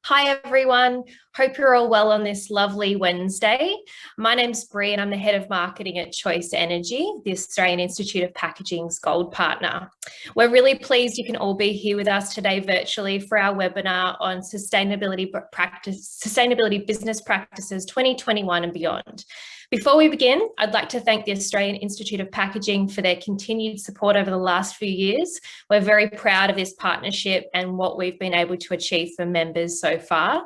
Hi everyone, hope you're all well on this lovely Wednesday. My name's Brie and I'm the Head of Marketing at Choice Energy, the Australian Institute of Packaging's Gold Partner. We're really pleased you can all be here with us today virtually for our webinar on Sustainability Business Practices 2021 and beyond. Before we begin, I'd like to thank the Australian Institute of Packaging for their continued support over the last few years. We're very proud of this partnership and what we've been able to achieve for members so far.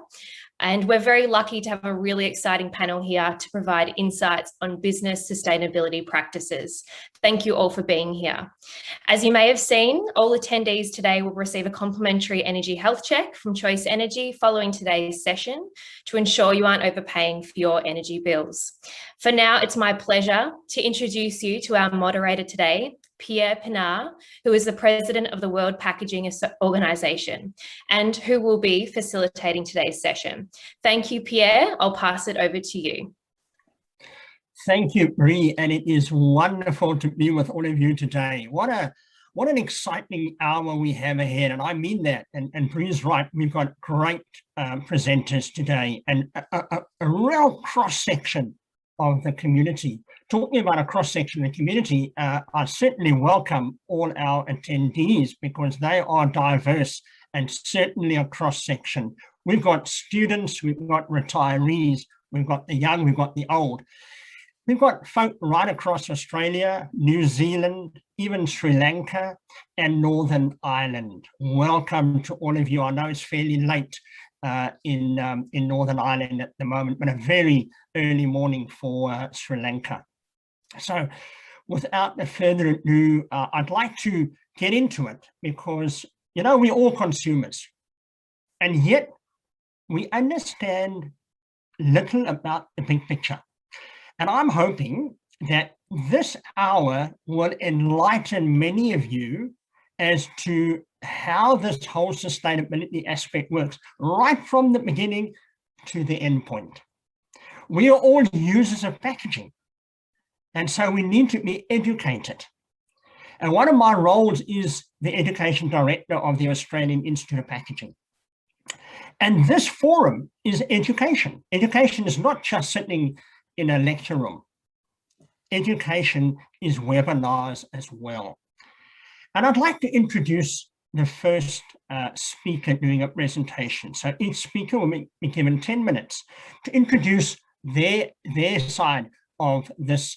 And we're very lucky to have a really exciting panel here to provide insights on business sustainability practices. Thank you all for being here. As you may have seen, all attendees today will receive a complimentary energy health check from Choice Energy following today's session to ensure you aren't overpaying for your energy bills. For now, it's my pleasure to introduce you to our moderator today, Pierre Pinard, who is the president of the World Packaging Organization and who will be facilitating today's session. Thank you, Pierre. I'll pass it over to you. Thank you, Brie, and it is wonderful to be with all of you today. What an exciting hour we have ahead, and I mean that. And Brie's right, we've got great presenters today and a real cross-section of the community. Talking about a cross-section of the community, I certainly welcome all our attendees because they are diverse and certainly a cross-section. We've got students, we've got retirees, we've got the young, we've got the old. We've got folk right across Australia, New Zealand, even Sri Lanka and Northern Ireland. Welcome to all of you. I know it's fairly late in Northern Ireland at the moment, but a very early morning for Sri Lanka. So without further ado, I'd like to get into it because, you know, we're all consumers and yet we understand little about the big picture. And I'm hoping that this hour will enlighten many of you as to how this whole sustainability aspect works, right from the beginning to the end point. We are all users of packaging, and so we need to be educated. And one of my roles is the Education Director of the Australian Institute of Packaging. And this forum is education. Education is not just sitting in a lecture room. Education is webinars as well. And I'd like to introduce the first speaker doing a presentation. So each speaker will be given 10 minutes to introduce their side of this,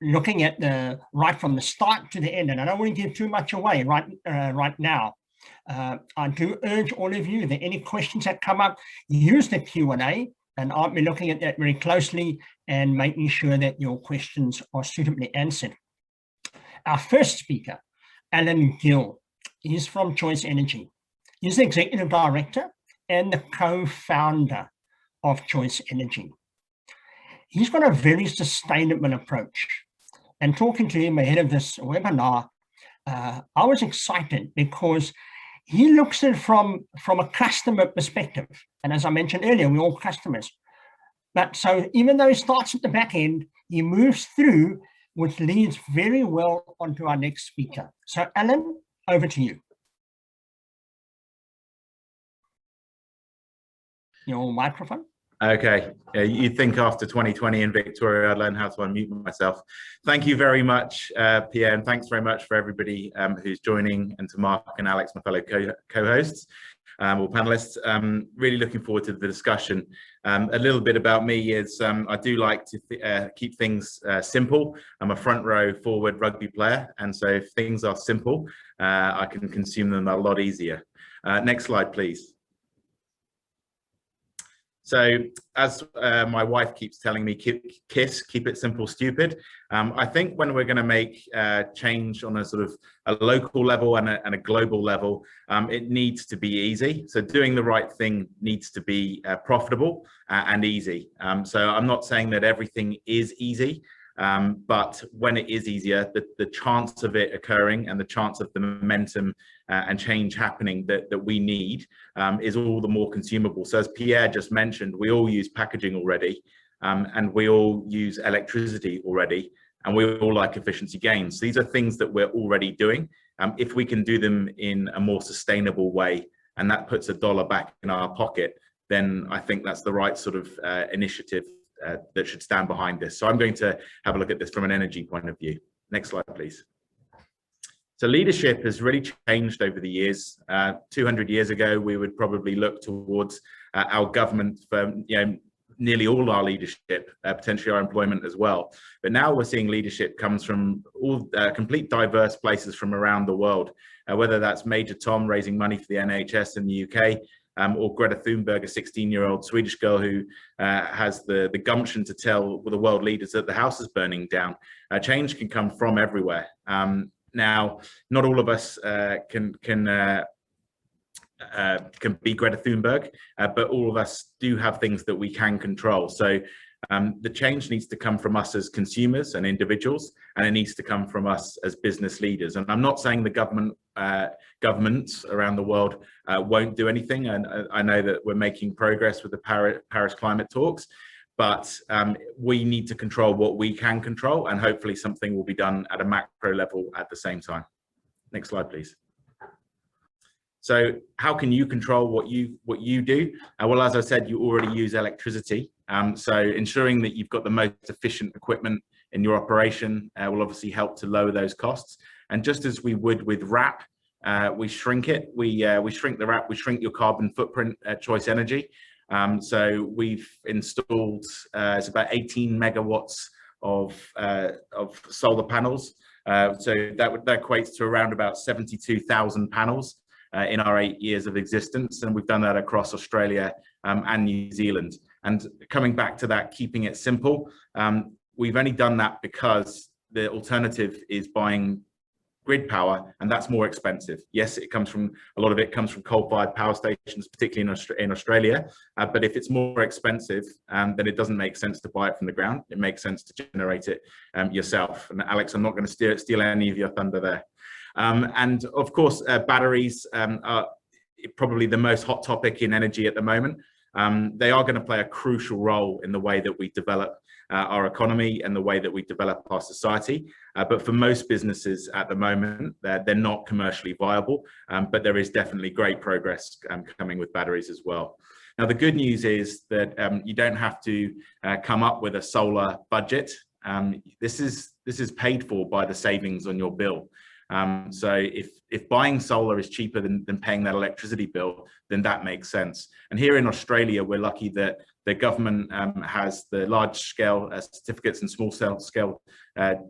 looking at the right from the start to the end. And I don't want to give too much away right now. I do urge all of you, if there are any questions that come up, use the Q&A. And I'll be looking at that very closely and making sure that your questions are suitably answered. Our first speaker, Alan Gill, is from Choice Energy. He's the Executive Director and the co-founder of Choice Energy. He's got a very sustainable approach. And talking to him ahead of this webinar, I was excited because he looks at it from a customer perspective. And as I mentioned earlier, we're all customers. But so even though he starts at the back end, he moves through, which leads very well onto our next speaker. So Alan, over to you. Your microphone. Okay, you'd think after 2020 in Victoria, I'd learn how to unmute myself. Thank you very much, Pierre, and thanks very much for everybody who's joining, and to Mark and Alex, my fellow co-hosts or panelists. Really looking forward to the discussion. A little bit about me is I do like to keep things simple. I'm a front row forward rugby player, and so if things are simple, I can consume them a lot easier. Next slide, please. So as my wife keeps telling me, keep it simple, stupid. I think when we're going to make change on a sort of a local level and a global level, it needs to be easy. So doing the right thing needs to be profitable and easy. So I'm not saying that everything is easy, but when it is easier, the chance of it occurring and the chance of the momentum and change happening that we need is all the more consumable. So as Pierre just mentioned, we all use packaging already, and we all use electricity already, and we all like efficiency gains. These are things that we're already doing. If we can do them in a more sustainable way, and that puts $1 back in our pocket, then I think that's the right sort of initiative that should stand behind this. So I'm going to have a look at this from an energy point of view. Next slide, please. So leadership has really changed over the years. 200 years ago, we would probably look towards our government for nearly all our leadership, potentially our employment as well. But now we're seeing leadership comes from all complete diverse places from around the world, whether that's Major Tom raising money for the NHS in the UK, or Greta Thunberg, a 16-year-old Swedish girl who has the gumption to tell the world leaders that the house is burning down. Change can come from everywhere. Now, not all of us can be Greta Thunberg, but all of us do have things that we can control. So the change needs to come from us as consumers and individuals, and it needs to come from us as business leaders. And I'm not saying the governments around the world won't do anything, and I know that we're making progress with the Paris climate talks, but we need to control what we can control, and hopefully something will be done at a macro level at the same time. Next slide, please. So how can you control what you do? Well, as I said, you already use electricity. So ensuring that you've got the most efficient equipment in your operation will obviously help to lower those costs. And just as we would with RAP, we shrink it. We shrink the RAP. We shrink your carbon footprint at Choice Energy. So we've installed it's about 18 megawatts of solar panels. So that equates to around about 72,000 panels. In our 8 years of existence, and we've done that across Australia and New Zealand. And coming back to that, keeping it simple, we've only done that because the alternative is buying grid power, and that's more expensive. Yes, a lot of it comes from coal-fired power stations, particularly in Australia, but if it's more expensive, then it doesn't make sense to buy it from the ground. It makes sense to generate it yourself. And Alex, I'm not going to steal any of your thunder there. And of course, batteries are probably the most hot topic in energy at the moment. They are going to play a crucial role in the way that we develop our economy and the way that we develop our society. But for most businesses at the moment, they're not commercially viable, but there is definitely great progress coming with batteries as well. Now, the good news is that you don't have to come up with a solar budget. This is paid for by the savings on your bill. So if buying solar is cheaper than paying that electricity bill, then that makes sense. And here in Australia, we're lucky that the government has the large scale certificates and small scale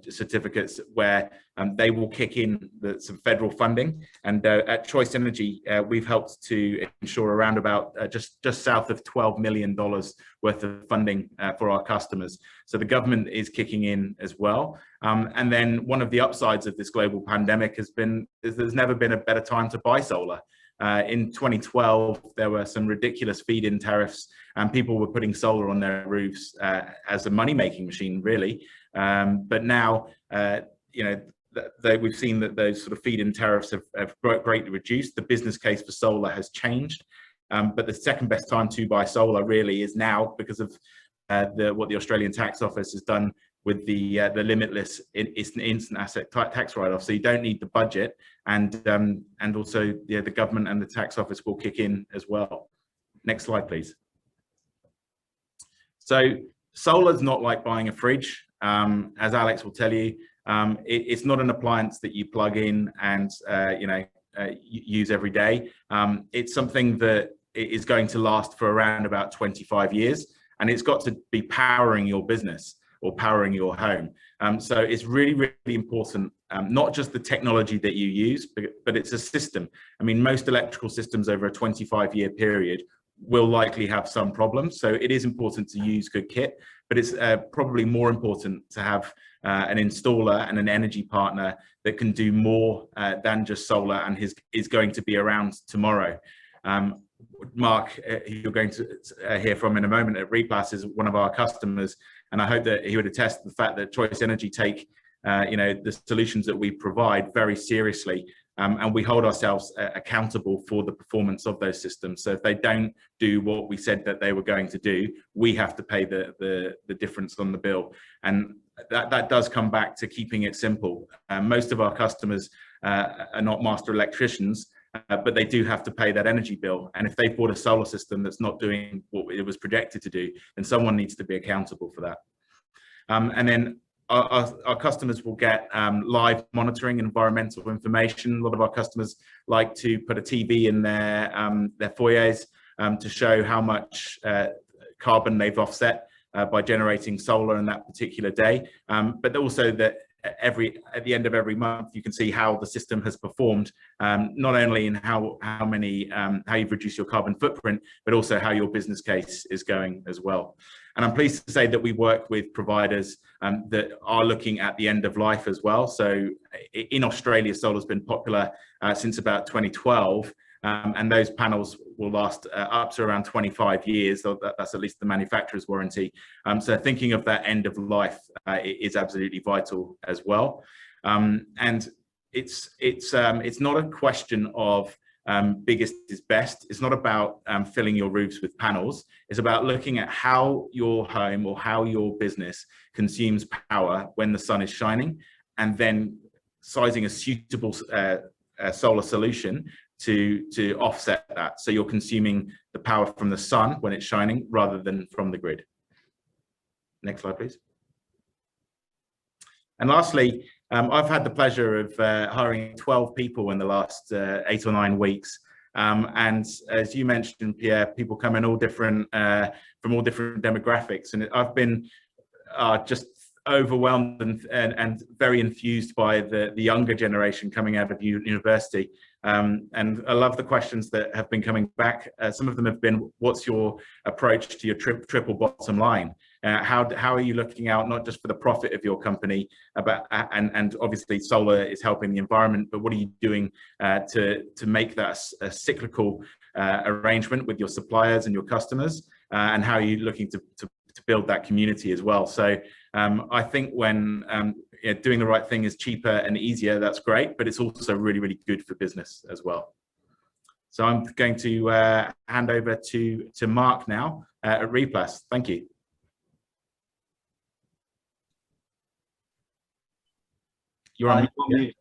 certificates where they will kick in some federal funding. And at Choice Energy, we've helped to ensure around about just south of $12 million worth of funding for our customers. So the government is kicking in as well. And then one of the upsides of this global pandemic is there's never been a better time to buy solar. In 2012, there were some ridiculous feed-in tariffs, and people were putting solar on their roofs as a money-making machine, really. But now, we've seen that those sort of feed-in tariffs have greatly reduced. The business case for solar has changed, but the second best time to buy solar really is now because of what the Australian Tax Office has done with the limitless instant asset tax write-off. So you don't need the budget, and also the government and the tax office will kick in as well. Next slide, please. So solar's not like buying a fridge, as Alex will tell you. It's not an appliance that you plug in and use every day. It's something that is going to last for around about 25 years, and it's got to be powering your business or powering your home. So it's really, really important, not just the technology that you use, but it's a system. I mean, most electrical systems over a 25-year period will likely have some problems. So it is important to use good kit, but it's probably more important to have an installer and an energy partner that can do more than just solar and is going to be around tomorrow. Mark, who you're going to hear from in a moment at Replas, is one of our customers, and I hope that he would attest to the fact that Choice Energy take the solutions that we provide very seriously, and we hold ourselves accountable for the performance of those systems. So if they don't do what we said that they were going to do, we have to pay the difference on the bill, and that does come back to keeping it simple. Most of our customers are not master electricians, but they do have to pay that energy bill. And if they bought a solar system that's not doing what it was projected to do, then someone needs to be accountable for that. And then our customers will get live monitoring environmental information. A lot of our customers like to put a TV in their foyers to show how much carbon they've offset by generating solar in that particular day, but also that at the end of every month you can see how the system has performed, not only in how you've reduced your carbon footprint, but also how your business case is going as well. And I'm pleased to say that we work with providers that are looking at the end of life as well. So in Australia, solar's been popular since about 2012. And those panels will last up to around 25 years. So that's at least the manufacturer's warranty. So thinking of that end of life is absolutely vital as well. And it's not a question of biggest is best. It's not about filling your roofs with panels. It's about looking at how your home or how your business consumes power when the sun is shining, and then sizing a suitable solar solution to offset that, so you're consuming the power from the sun when it's shining rather than from the grid. Next slide, please. And lastly, I've had the pleasure of hiring 12 people in the last 8 or 9 weeks. And as you mentioned, Pierre, people come in all different from all different demographics, and I've been just overwhelmed and very enthused by the younger generation coming out of university. And I love the questions that have been coming back. Some of them have been, what's your approach to your triple bottom line? How are you looking out not just for the profit of your company, and obviously solar is helping the environment, but what are you doing to make that a cyclical arrangement with your suppliers and your customers, and how are you looking to build that community as well? So I think when doing the right thing is cheaper and easier, that's great, but it's also really, really good for business as well. So I'm going to hand over to Mark now at Replus. Thank you. You're on mute.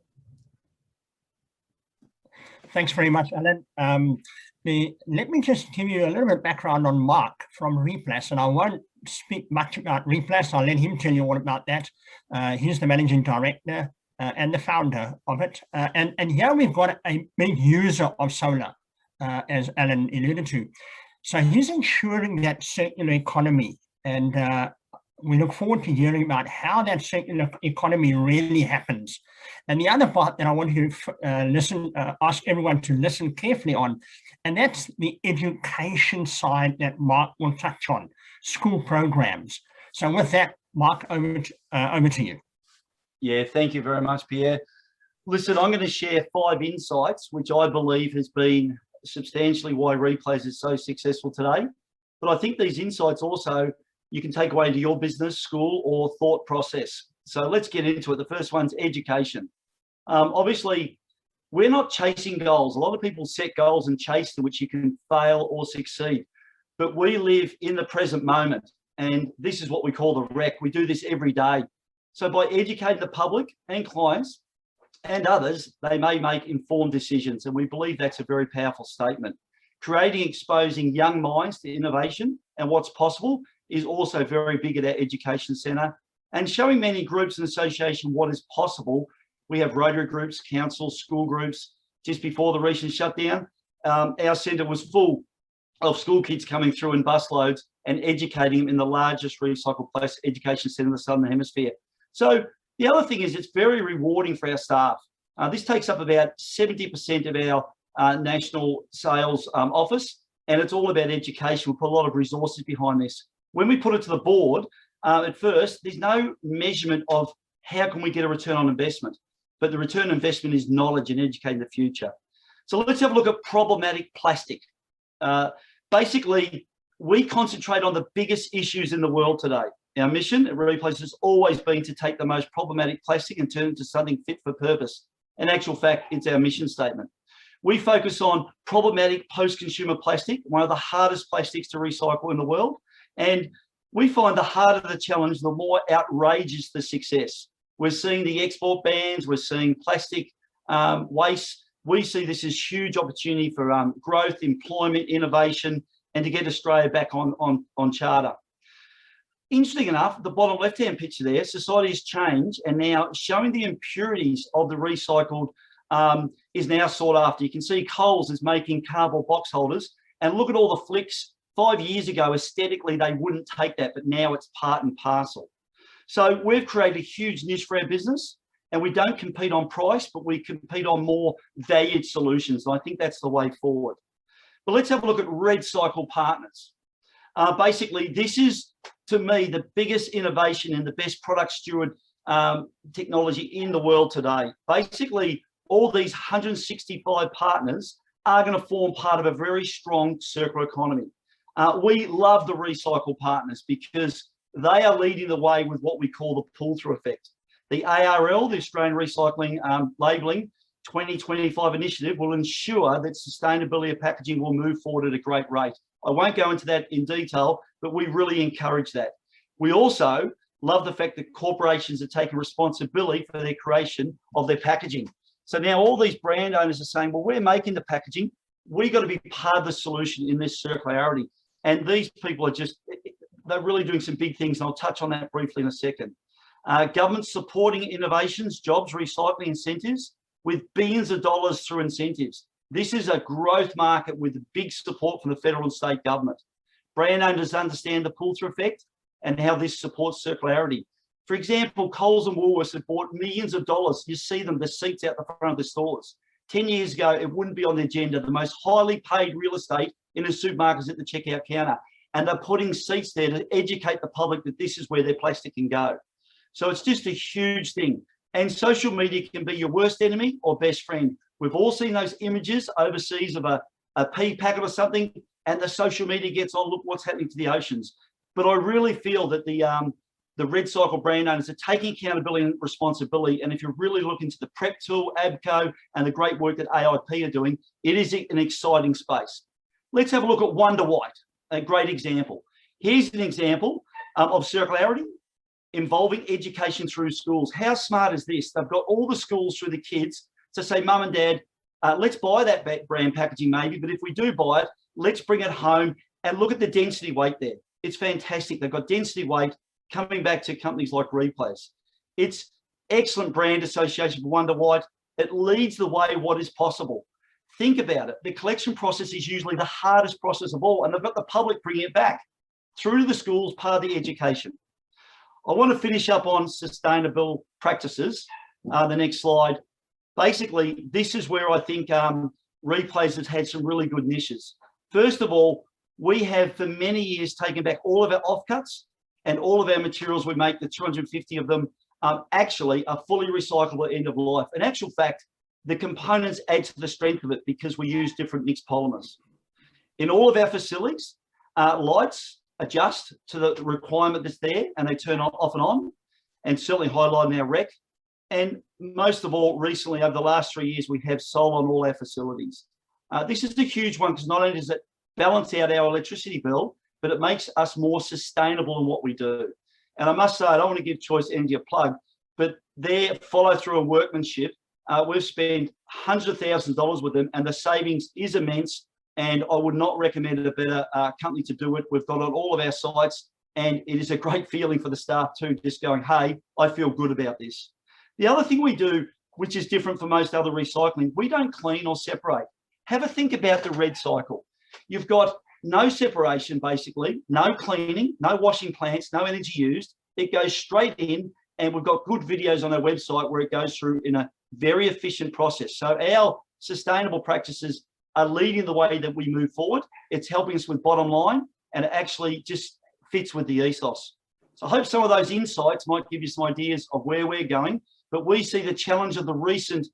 Thanks very much, Alan. Let me just give you a little bit of background on Mark from Replus, and I won't speak much about Replus. I'll let him tell you all about that. He's the managing director and the founder of it. And here we've got a big user of solar, as Alan alluded to. So he's ensuring that circular economy, and we look forward to hearing about how that circular economy really happens. And the other part that I want you to ask everyone to listen carefully on, and that's the education side that Mark will touch on, school programs. So with that, Mark, over to you. Yeah, thank you very much, Pierre. Listen, I'm going to share 5 insights, which I believe has been substantially why Replus is so successful today. But I think these insights also you can take away into your business, school, or thought process. So let's get into it. The first one's education. Obviously, we're not chasing goals. A lot of people set goals and chase them, which you can fail or succeed. But we live in the present moment, and this is what we call the rec. We do this every day. So by educating the public and clients and others, they may make informed decisions, and we believe that's a very powerful statement. Creating, exposing young minds to innovation and what's possible is also very big at our education centre, and showing many groups and associations what is possible. We have Rotary groups, councils, school groups. Just before the recent shutdown, our centre was full of school kids coming through in busloads and educating them in the largest recycled plastic education centre in the Southern Hemisphere. So the other thing is it's very rewarding for our staff. This takes up about 70% of our national sales office, and it's all about education. We put a lot of resources behind this. When we put it to the board, at first, there's no measurement of how can we get a return on investment, but the return on investment is knowledge and educating the future. So let's have a look at problematic plastic. Basically, we concentrate on the biggest issues in the world today. Our mission at Replus has always been to take the most problematic plastic and turn it into something fit for purpose. In actual fact, it's our mission statement. We focus on problematic post-consumer plastic, one of the hardest plastics to recycle in the world. And we find the harder the challenge, the more outrageous the success. We're seeing the export bans, we're seeing plastic waste We see this as huge opportunity for growth, employment, innovation, and to get Australia back on charter. Interesting enough, the bottom left-hand picture there, society has changed, and now showing the impurities of the recycled is now sought after. You can see Coles is making cardboard box holders, and look at all the flicks. 5 years ago, aesthetically, they wouldn't take that, but now it's part and parcel. So we've created a huge niche for our business, and we don't compete on price, but we compete on more valued solutions. And I think that's the way forward. But let's have a look at RedCycle Partners. Basically, this is, to me, the biggest innovation and the best product steward technology in the world today. Basically, all these 165 partners are going to form part of a very strong circular economy. We love the RedCycle Partners because they are leading the way with what we call the pull-through effect. The ARL, the Australian Recycling Labelling 2025 initiative, will ensure that sustainability of packaging will move forward at a great rate. I won't go into that in detail, but we really encourage that. We also love the fact that corporations are taking responsibility for their creation of their packaging. So now all these brand owners are saying, well, we're making the packaging. We've got to be part of the solution in this circularity. And these people are just, they're really doing some big things. And I'll touch on that briefly in a second. Government supporting innovations, jobs, recycling incentives with billions of dollars through incentives. This is a growth market with big support from the federal and state government. Brand owners understand the pull-through effect and how this supports circularity. For example, Coles and Woolworths have bought millions of dollars. You see them, the seats out the front of the stores. 10 years ago, it wouldn't be on the agenda. The most highly paid real estate in the supermarkets at the checkout counter. And they're putting seats there to educate the public that this is where their plastic can go. So it's just a huge thing. And social media can be your worst enemy or best friend. We've all seen those images overseas of a pea packet or something, and the social media gets on, look what's happening to the oceans. But I really feel that the RedCycle brand owners are taking accountability and responsibility. And if you're really looking to the Prep Tool, ABCO, and the great work that AIP are doing, it is an exciting space. Let's have a look at Wonder White, a great example. Here's an example of circularity involving education through schools. How smart is this? They've got all the schools through the kids to say, Mum and Dad, let's buy that brand packaging maybe, but if we do buy it, let's bring it home and look at the density weight there. It's fantastic. They've got density weight coming back to companies like Replace. It's excellent brand association for Wonder White. It leads the way what is possible. Think about it. The collection process is usually the hardest process of all, and they've got the public bringing it back through the schools, part of the education. I want to finish up on sustainable practices. The next slide. Basically, this is where I think Replace has had some really good niches. First of all, we have for many years taken back all of our offcuts and all of our materials we make, the 250 of them, actually are fully recyclable at end of life. In actual fact, the components add to the strength of it because we use different mixed polymers. In all of our facilities, lights adjust to the requirement that's there and they turn off and on, and certainly highlighting our rec. And most of all, recently, over the last 3 years, we have solar on all our facilities. This is a huge one because not only does it balance out our electricity bill, but it makes us more sustainable in what we do. And I must say, I don't want to give Choice Energy a plug, but their follow through and workmanship, we've spent hundreds of thousands of dollars with them, and the savings is immense. And I would not recommend a better company to do it. We've got it on all of our sites, and it is a great feeling for the staff too, just going, hey, I feel good about this. The other thing we do, which is different from most other recycling, we don't clean or separate. Have a think about the RedCycle. You've got no separation, basically, no cleaning, no washing plants, no energy used. It goes straight in, and we've got good videos on our website where it goes through in a very efficient process. So our sustainable practices are leading the way that we move forward. It's helping us with bottom line, and it actually just fits with the ethos. So I hope some of those insights might give you some ideas of where we're going, but we see the challenge of the recent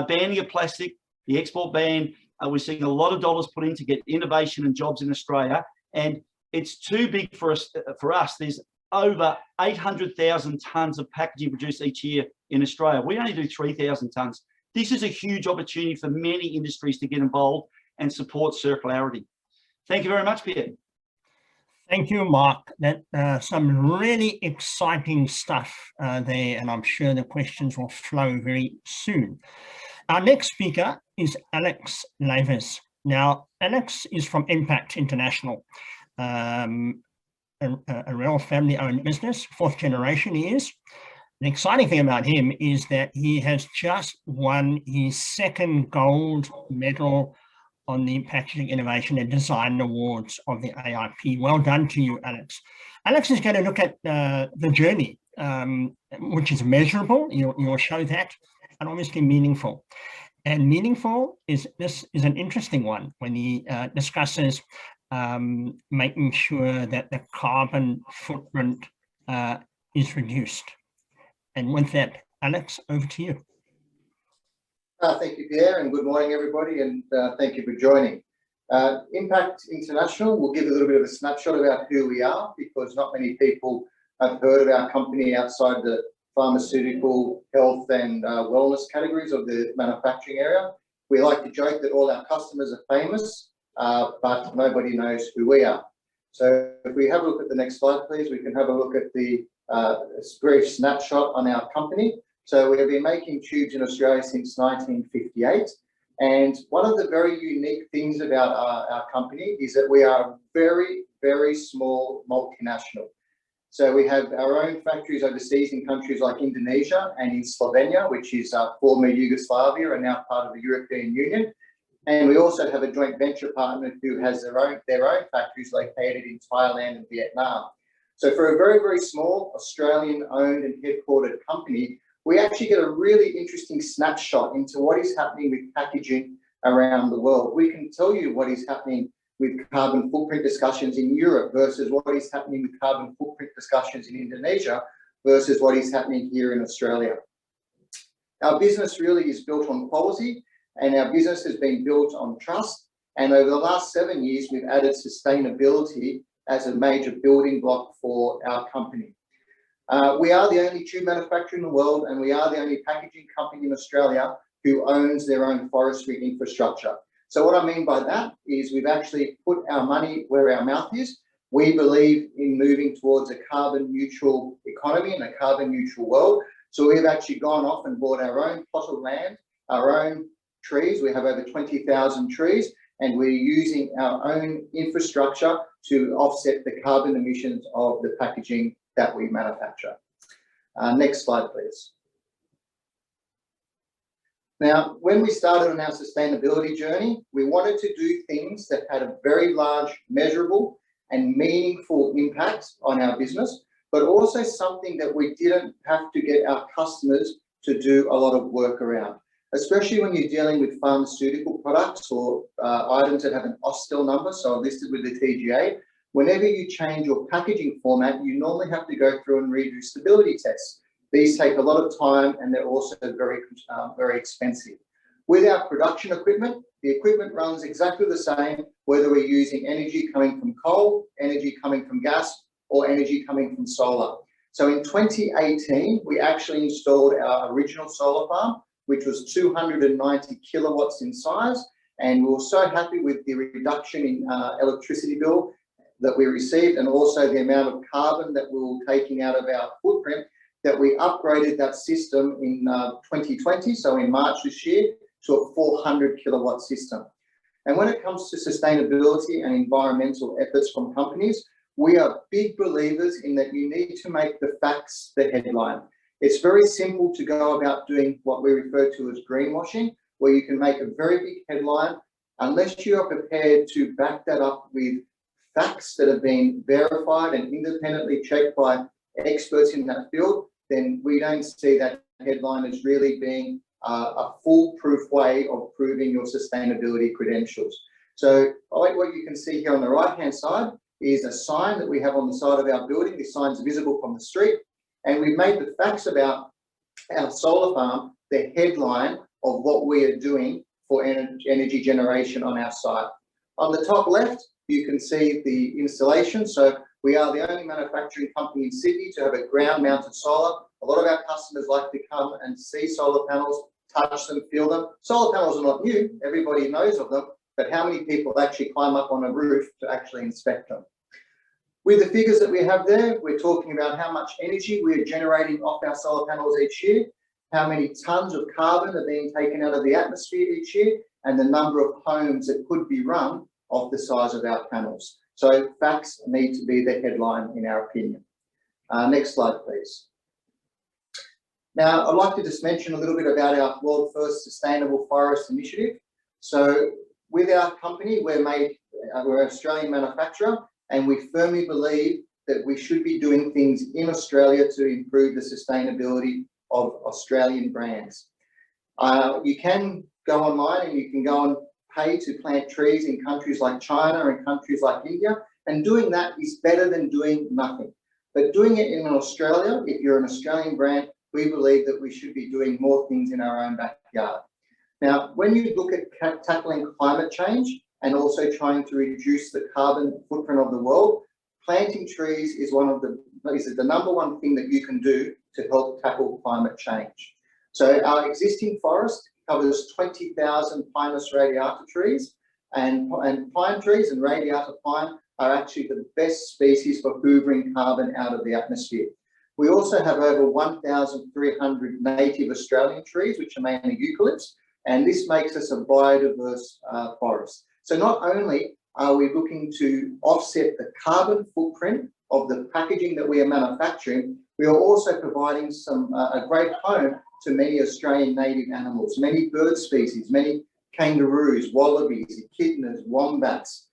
banning of plastic, the export ban. We're seeing a lot of dollars put in to get innovation and jobs in Australia, and it's too big for us. There's over 800,000 tonnes of packaging produced each year in Australia. We only do 3,000 tonnes. This is a huge opportunity for many industries to get involved and support circularity. Thank you very much, Pierre. Thank you, Mark. That some really exciting stuff there, and I'm sure the questions will flow very soon. Our next speaker is Alex Lavis. Now, Alex is from Impact International, a real family-owned business, 4th generation he is. The exciting thing about him is that he has just won his 2nd gold medal on the Packaging Innovation and Design Awards of the AIP. Well done to you, Alex. Alex is going to look at the journey, which is measurable, you'll show that, and obviously meaningful. And meaningful this is an interesting one when he discusses making sure that the carbon footprint is reduced. And with that, Alex, over to you. Thank you, Pierre, and good morning, everybody, and thank you for joining. Impact International will give a little bit of a snapshot about who we are, because not many people have heard of our company outside the pharmaceutical, health and wellness categories of the manufacturing area. We like to joke that all our customers are famous, but nobody knows who we are. So if we have a look at the next slide, please, we can have a look at the brief snapshot on our company. So we have been making tubes in Australia since 1958. And one of the very unique things about our company is that we are a very, very small multinational. So we have our own factories overseas in countries like Indonesia and in Slovenia, which is former Yugoslavia and now part of the European Union. And we also have a joint venture partner who has their own factories located in Thailand and Vietnam. So for a very, very small Australian-owned and headquartered company, we actually get a really interesting snapshot into what is happening with packaging around the world. We can tell you what is happening with carbon footprint discussions in Europe versus what is happening with carbon footprint discussions in Indonesia versus what is happening here in Australia. Our business really is built on quality, and our business has been built on trust. And over the last 7 years, we've added sustainability as a major building block for our company. We are the only tube manufacturer in the world, and we are the only packaging company in Australia who owns their own forestry infrastructure. So what I mean by that is we've actually put our money where our mouth is. We believe in moving towards a carbon neutral economy and a carbon neutral world. So we've actually gone off and bought our own plot of land, our own trees. We have over 20,000 trees, and we're using our own infrastructure to offset the carbon emissions of the packaging that we manufacture. Next slide, please. Now, when we started on our sustainability journey, we wanted to do things that had a very large, measurable and meaningful impact on our business, but also something that we didn't have to get our customers to do a lot of work around, especially when you're dealing with pharmaceutical products or items that have an OSTIL number, so listed with the TGA. Whenever you change your packaging format, you normally have to go through and redo stability tests. These take a lot of time, and they're also very, very expensive. With our production equipment, the equipment runs exactly the same, whether we're using energy coming from coal, energy coming from gas, or energy coming from solar. So in 2018, we actually installed our original solar farm, which was 290 kilowatts in size. And we were so happy with the reduction in electricity bill that we received, and also the amount of carbon that we were taking out of our footprint, that we upgraded that system in 2020, so in March this year, to a 400 kilowatt system. And when it comes to sustainability and environmental efforts from companies, we are big believers in that you need to make the facts the headline. It's very simple to go about doing what we refer to as greenwashing, where you can make a very big headline. Unless you are prepared to back that up with facts that have been verified and independently checked by experts in that field, then we don't see that headline as really being a foolproof way of proving your sustainability credentials. So what you can see here on the right-hand side is a sign that we have on the side of our building. This sign's visible from the street, and we've made the facts about our solar farm the headline of what we are doing for energy generation on our site. On the top left, you can see the installation. So we are the only manufacturing company in Sydney to have a ground-mounted solar. A lot of our customers like to come and see solar panels, touch them, feel them. Solar panels are not new. Everybody knows of them. But how many people actually climb up on a roof to actually inspect them? With the figures that we have there, we're talking about how much energy we're generating off our solar panels each year. how many tons of carbon are being taken out of the atmosphere each year, and the number of homes that could be run off the size of our panels. So facts need to be the headline in our opinion. Next slide, please. Now, I'd like to just mention a little bit about our world first sustainable forest initiative. So with our company, we're an Australian manufacturer, and we firmly believe that we should be doing things in Australia to improve the sustainability of Australian brands. You can go online and you can go and pay to plant trees in countries like China and countries like India, and doing that is better than doing nothing. But doing it in Australia, if you're an Australian brand, we believe that we should be doing more things in our own backyard. Now, when you look at tackling climate change and also trying to reduce the carbon footprint of the world, planting trees is the number one thing that you can do to help tackle climate change. So our existing forest covers 20,000 Pinus radiata trees, and pine trees and radiata pine are actually the best species for hoovering carbon out of the atmosphere. We also have over 1,300 native Australian trees, which are mainly eucalypts, and this makes us a biodiverse forest. So not only are we looking to offset the carbon footprint of the packaging that we are manufacturing, we are also providing a great home to many Australian native animals, many bird species, many kangaroos, wallabies, echidnas, wombats,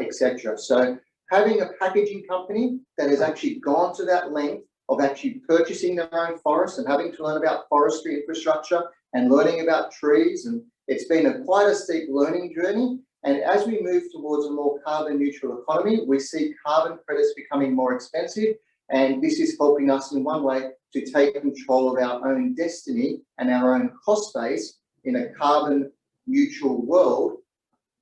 etc. So having a packaging company that has actually gone to that length of actually purchasing their own forest and having to learn about forestry infrastructure and learning about trees, and it's been quite a steep learning journey. And as we move towards a more carbon neutral economy, we see carbon credits becoming more expensive, and this is helping us in one way to take control of our own destiny and our own cost base in a carbon neutral world,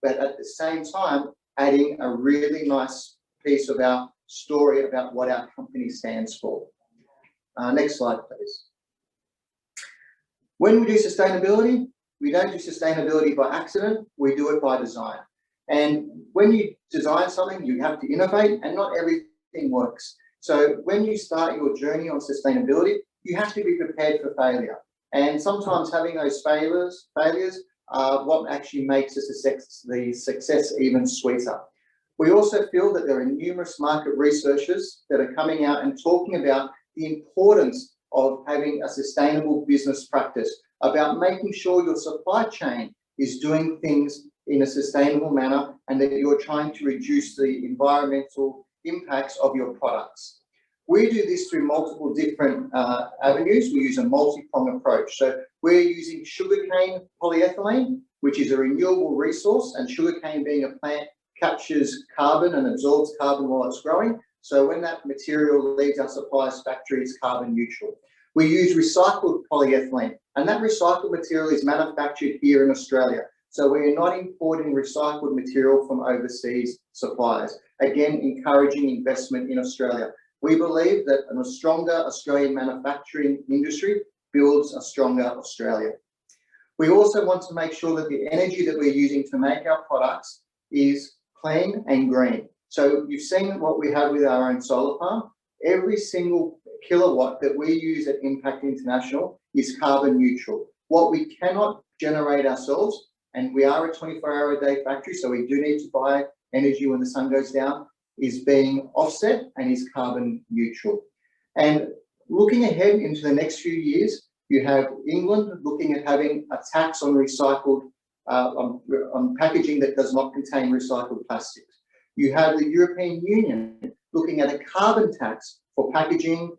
but at the same time adding a really nice piece of our story about what our company stands for. Next slide, please. When we do sustainability, we don't do sustainability by accident, we do it by design. And when you design something, you have to innovate, and not everything works. So when you start your journey on sustainability, you have to be prepared for failure. And sometimes having those failures are what actually makes the success even sweeter. We also feel that there are numerous market researchers that are coming out and talking about the importance of having a sustainable business practice, about making sure your supply chain is doing things in a sustainable manner and that you're trying to reduce the environmental impacts of your products. We do this through multiple different avenues. We use a multi-pronged approach. So we're using sugarcane polyethylene, which is a renewable resource, and sugarcane being a plant captures carbon and absorbs carbon while it's growing. So when that material leaves our supplier's factory, it's carbon neutral. We use recycled polyethylene, and that recycled material is manufactured here in Australia. So we're not importing recycled material from overseas suppliers. Again, encouraging investment in Australia. We believe that a stronger Australian manufacturing industry builds a stronger Australia. We also want to make sure that the energy that we're using to make our products is clean and green. So you've seen what we have with our own solar farm. Every single kilowatt that we use at Impact International is carbon neutral. What we cannot generate ourselves, and we are a 24-hour-a-day factory, so we do need to buy energy when the sun goes down, is being offset and is carbon neutral. And looking ahead into the next few years, you have England looking at having a tax on recycled, on packaging that does not contain recycled plastics. You have the European Union looking at a carbon tax for packaging,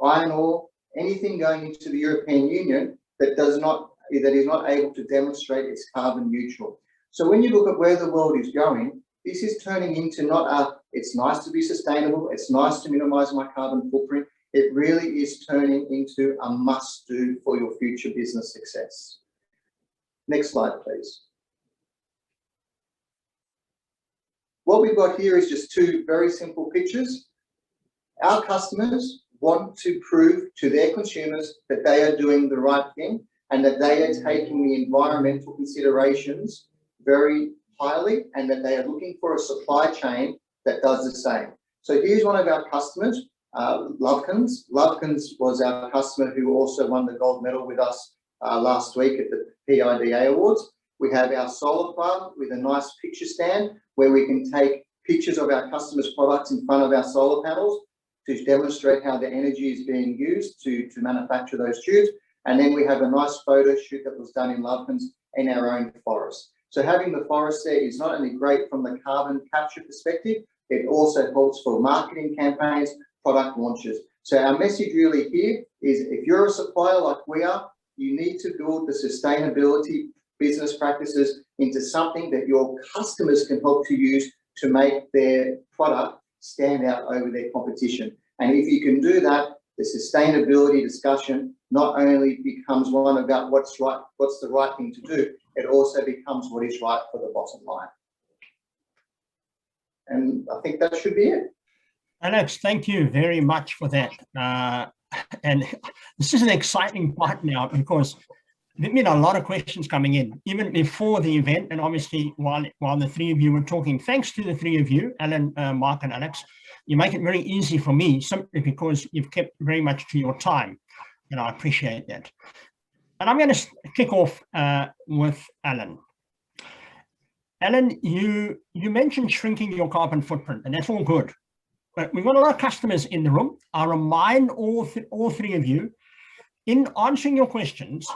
iron ore, anything going into the European Union that is not able to demonstrate it's carbon neutral. So when you look at where the world is going, this is turning into it's nice to be sustainable, it's nice to minimize my carbon footprint. It really is turning into a must-do for your future business success. Next slide, please. What we've got here is just two very simple pictures. Our customers want to prove to their consumers that they are doing the right thing and that they are taking the environmental considerations very highly, and that they are looking for a supply chain that does the same. So here's one of our customers Lovekins. Lovekins was our customer who also won the gold medal with us last week at the PIDA Awards. We have our solar plant with a nice picture stand where we can take pictures of our customers' products in front of our solar panels to demonstrate how the energy is being used to manufacture those tubes. And then we have a nice photo shoot that was done in Lovekins in our own forest. So having the forest there is not only great from the carbon capture perspective, it also helps for marketing campaigns, product launches. So our message really here is if you're a supplier like we are, you need to build the sustainability business practices into something that your customers can help to use to make their product stand out over their competition. And if you can do that, the sustainability discussion not only becomes one about what's the right thing to do, it also becomes what is right for the bottom line. And I think that should be it. Alex, thank you very much for that. And this is an exciting part now because there's been a lot of questions coming in, even before the event, and obviously while the three of you were talking. Thanks to the three of you, Alan, Mark, and Alex. You make it very easy for me simply because you've kept very much to your time, and I appreciate that. And I'm going to kick off with Alan. Alan, you mentioned shrinking your carbon footprint, and that's all good. But we've got a lot of customers in the room. I remind all three of you, in answering your questions,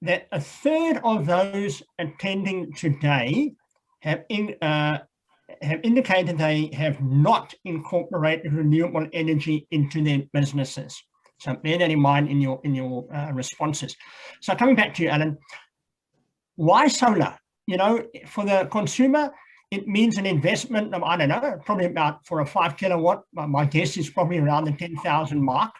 that a third of those attending today have indicated they have not incorporated renewable energy into their businesses. So bear that in mind in your responses. So coming back to you, Alan, why solar? You know, for the consumer, it means an investment of, I don't know, probably about for a 5 kilowatt, my guess is probably around the 10,000 mark.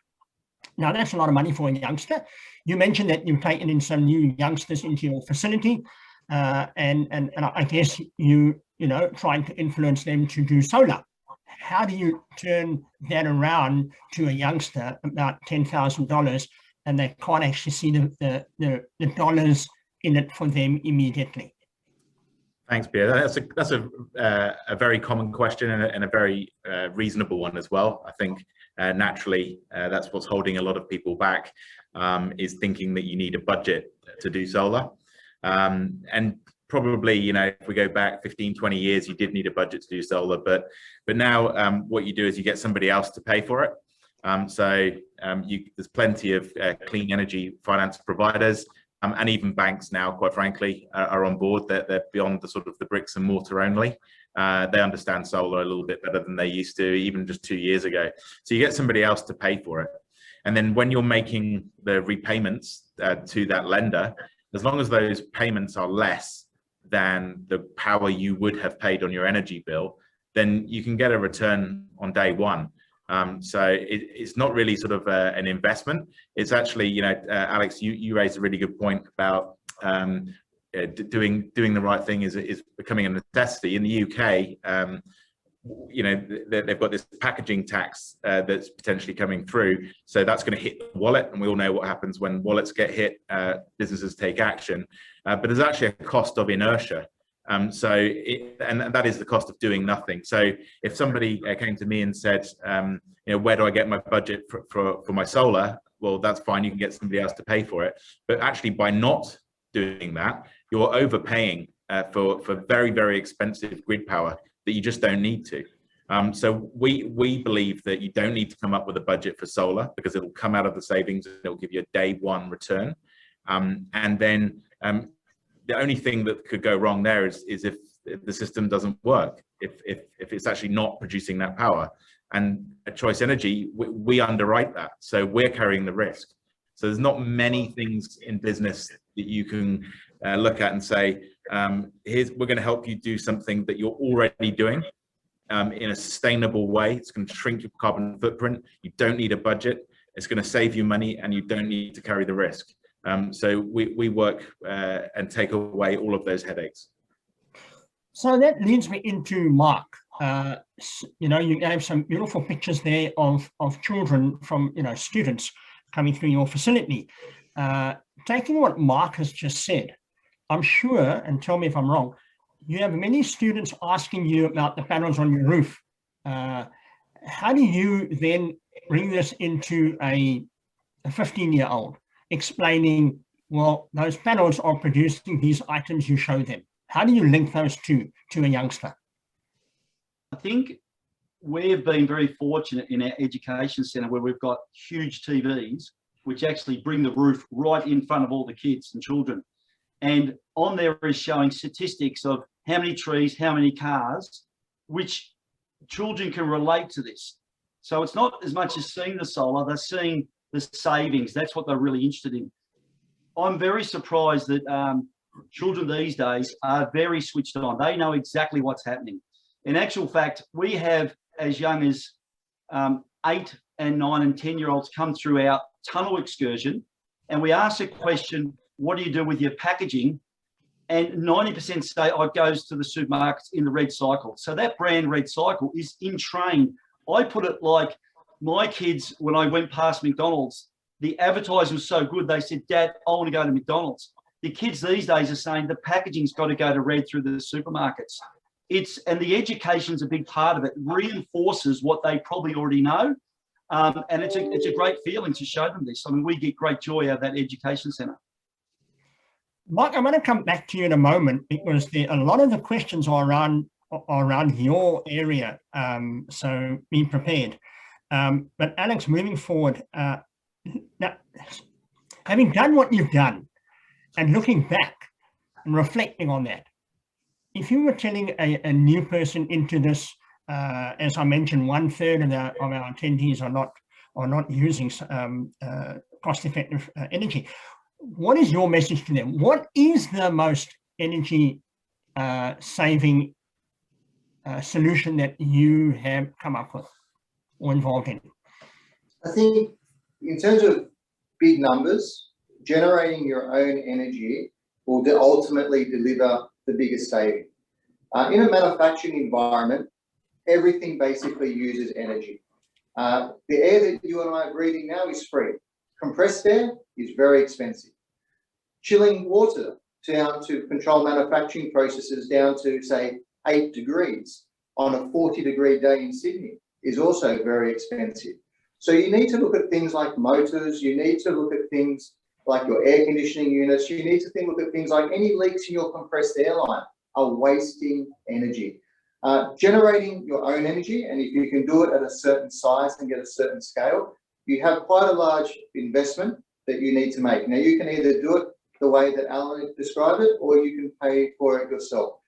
Now that's a lot of money for a youngster. You mentioned that you've taken in some new youngsters into your facility, and I guess you know trying to influence them to do solar. How do you turn that around to a youngster about $10,000 and they can't actually see the dollars in it for them immediately? Thanks, Pierre. That's a very common question and a very reasonable one as well. I think naturally that's what's holding a lot of people back, is thinking that you need a budget to do solar. And probably, you know, if we go back 15, 20 years, you did need a budget to do solar, but now what you do is you get somebody else to pay for it. There's plenty of clean energy finance providers. And even banks now, quite frankly, are on board. They're beyond the sort of the bricks and mortar only. They understand solar a little bit better than they used to, even just 2 years ago. So you get somebody else to pay for it. And then when you're making the repayments to that lender, as long as those payments are less than the power you would have paid on your energy bill, then you can get a return on day one. So it's not really sort of an investment. It's actually, you know, Alex, you raised a really good point about doing the right thing is becoming a necessity. In the UK, you know, they've got this packaging tax that's potentially coming through. So that's going to hit the wallet, and we all know what happens when wallets get hit. Businesses take action, but there's actually a cost of inertia. And that is the cost of doing nothing. So if somebody came to me and said, you know, where do I get my budget for my solar? Well, that's fine. You can get somebody else to pay for it. But actually, by not doing that, you're overpaying for very, very expensive grid power that you just don't need to. So we believe that you don't need to come up with a budget for solar because it will come out of the savings and it will give you a day one return. And then the only thing that could go wrong there is if the system doesn't work, if it's actually not producing that power. And at Choice Energy, we underwrite that. So we're carrying the risk. So there's not many things in business that you can look at and say, we're going to help you do something that you're already doing in a sustainable way. It's going to shrink your carbon footprint. You don't need a budget. It's going to save you money, and you don't need to carry the risk. So we work and take away all of those headaches. So that leads me into Mark. You know, you gave some beautiful pictures there of children from, you know, students coming through your facility. Taking what Mark has just said, I'm sure, and tell me if I'm wrong, you have many students asking you about the panels on your roof. How do you then bring this into a 15-year-old, explaining, well, those panels are producing these items you show them? How do you link those two to a youngster? I think we've been very fortunate in our education centre where we've got huge TVs which actually bring the roof right in front of all the kids and children. And on there is showing statistics of how many trees, how many cars, which children can relate to this. So it's not as much as seeing the solar, they're seeing the savings. That's what they're really interested in. I'm very surprised that children these days are very switched on. They know exactly what's happening. In actual fact, we have as young as 8 and 9 and 10-year-olds come through our tunnel excursion, and we ask a question, what do you do with your packaging? And 90% say, oh, it goes to the supermarkets in the red cycle. So that brand red cycle is in train. I put it like my kids, when I went past McDonald's, the advertising was so good, they said, Dad, I want to go to McDonald's. The kids these days are saying the packaging's got to go to red through the supermarkets. And the education's a big part of it. It reinforces what they probably already know. And it's a great feeling to show them this. I mean, we get great joy out of that education centre. Mike, I'm going to come back to you in a moment because a lot of the questions are around your area, so be prepared. But Alex, moving forward, now, having done what you've done and looking back and reflecting on that, if you were telling a new person into this, as I mentioned, 1/3 of our attendees are not using cost-effective energy, what is your message to them? What is the most energy saving solution that you have come up with or involved in? I think in terms of big numbers, generating your own energy will ultimately deliver the biggest saving. In a manufacturing environment, everything basically uses energy. The air that you and I are breathing now is free. Compressed air is very expensive. Chilling water down to control manufacturing processes down to, say, 8 degrees on a 40-degree day in Sydney is also very expensive. So you need to look at things like motors, you need to look at things like your air conditioning units, you need to look at things like any leaks in your compressed air line are wasting energy. Generating your own energy, and if you can do it at a certain size and get a certain scale, you have quite a large investment that you need to make. Now, you can either do it the way that Alan described it, or you can pay for it yourself.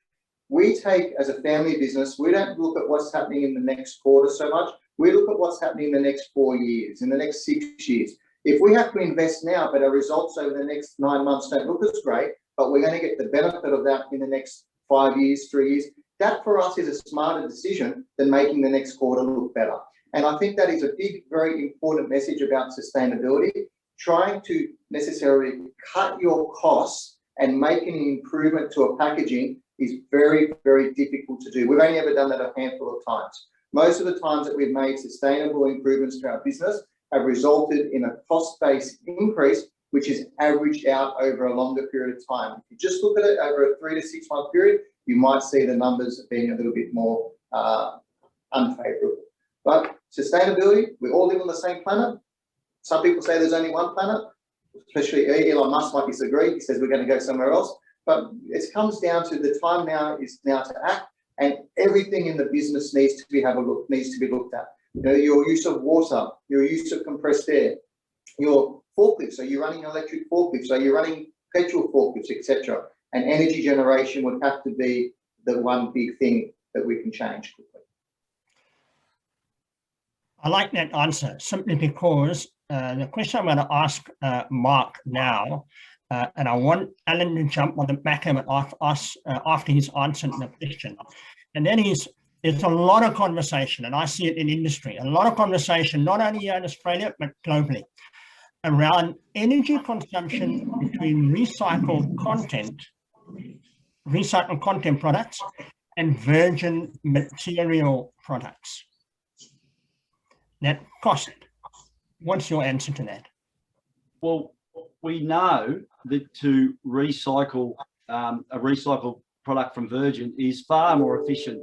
We take, as a family business, we don't look at what's happening in the next quarter so much. We look at what's happening in the next 4 years, in the next 6 years. If we have to invest now, but our results over the next 9 months don't look as great, but we're going to get the benefit of that in the next 5 years, 3 years, that for us is a smarter decision than making the next quarter look better. And I think that is a big, very important message about sustainability. Trying to necessarily cut your costs and make an improvement to a packaging is very, very difficult to do. We've only ever done that a handful of times. Most of the times that we've made sustainable improvements to our business have resulted in a cost-based increase, which is averaged out over a longer period of time. If you just look at it over a 3 to 6 month period, you might see the numbers being a little bit more unfavourable. But sustainability, we all live on the same planet. Some people say there's only one planet, especially Elon Musk might disagree. He says we're going to go somewhere else. But it comes down to the time now is now to act, and everything in the business needs to be looked at. You know, your use of water, your use of compressed air, your forklifts. Are you running electric forklifts? Are you running petrol forklifts, etc.? And energy generation would have to be the one big thing that we can change quickly. I like that answer simply because the question I'm going to ask Mark now, and I want Alan to jump on the back of it after he's answered the question, and that is, there's a lot of conversation, and I see it in industry, a lot of conversation, not only here in Australia, but globally, around energy consumption between recycled content products and virgin material products. That cost. What's your answer to that? Well, we know that to recycle a recycled product from virgin is far more efficient.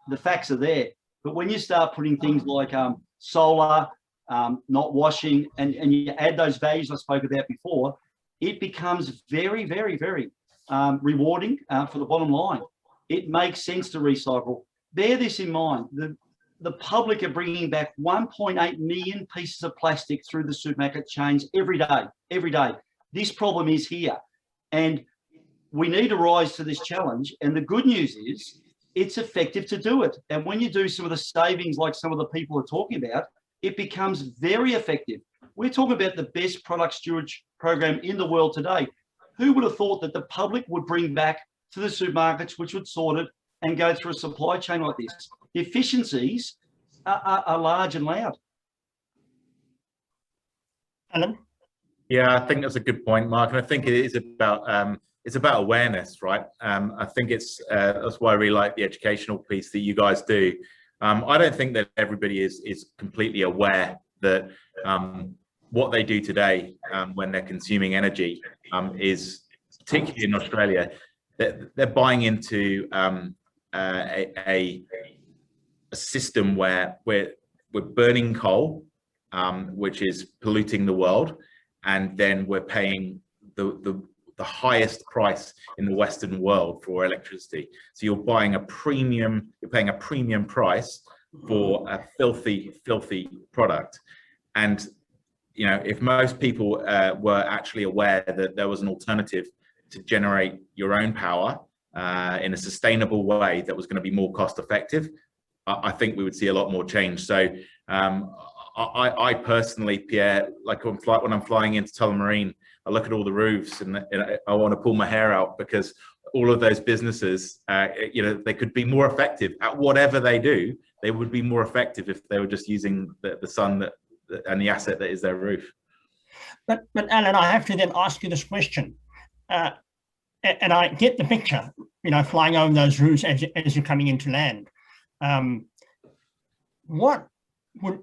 The facts are there. But when you start putting things like solar, not washing, and you add those values I spoke about before, it becomes very, very, very rewarding for the bottom line. It makes sense to recycle. Bear this in mind. The public are bringing back 1.8 million pieces of plastic through the supermarket chains every day, every day. This problem is here. And we need to rise to this challenge. And the good news is it's effective to do it. And when you do some of the savings like some of the people are talking about, it becomes very effective. We're talking about the best product storage program in the world today. Who would have thought that the public would bring back to the supermarkets, which would sort it and go through a supply chain like this? The efficiencies are large and loud. Alan? Yeah, I think that's a good point, Mark. And I think it is about awareness, right? I think that's why I really like the educational piece that you guys do. I don't think that everybody is completely aware that what they do today when they're consuming energy is, particularly in Australia, they're buying into a system where we're burning coal, which is polluting the world, and then we're paying the highest price in the Western world for electricity. So you're buying a premium, you're paying a premium price for a filthy product. And you know, if most people were actually aware that there was an alternative to generate your own power in a sustainable way that was going to be more cost effective, I think we would see a lot more change. So I personally, Pierre, like when I'm flying into Tullamarine, I look at all the roofs and I want to pull my hair out, because all of those businesses, you know, they could be more effective at whatever they do. They would be more effective if they were just using the sun and the asset that is their roof. But Alan, I have to then ask you this question. And I get the picture, you know, flying over those roofs as you're coming into land. What would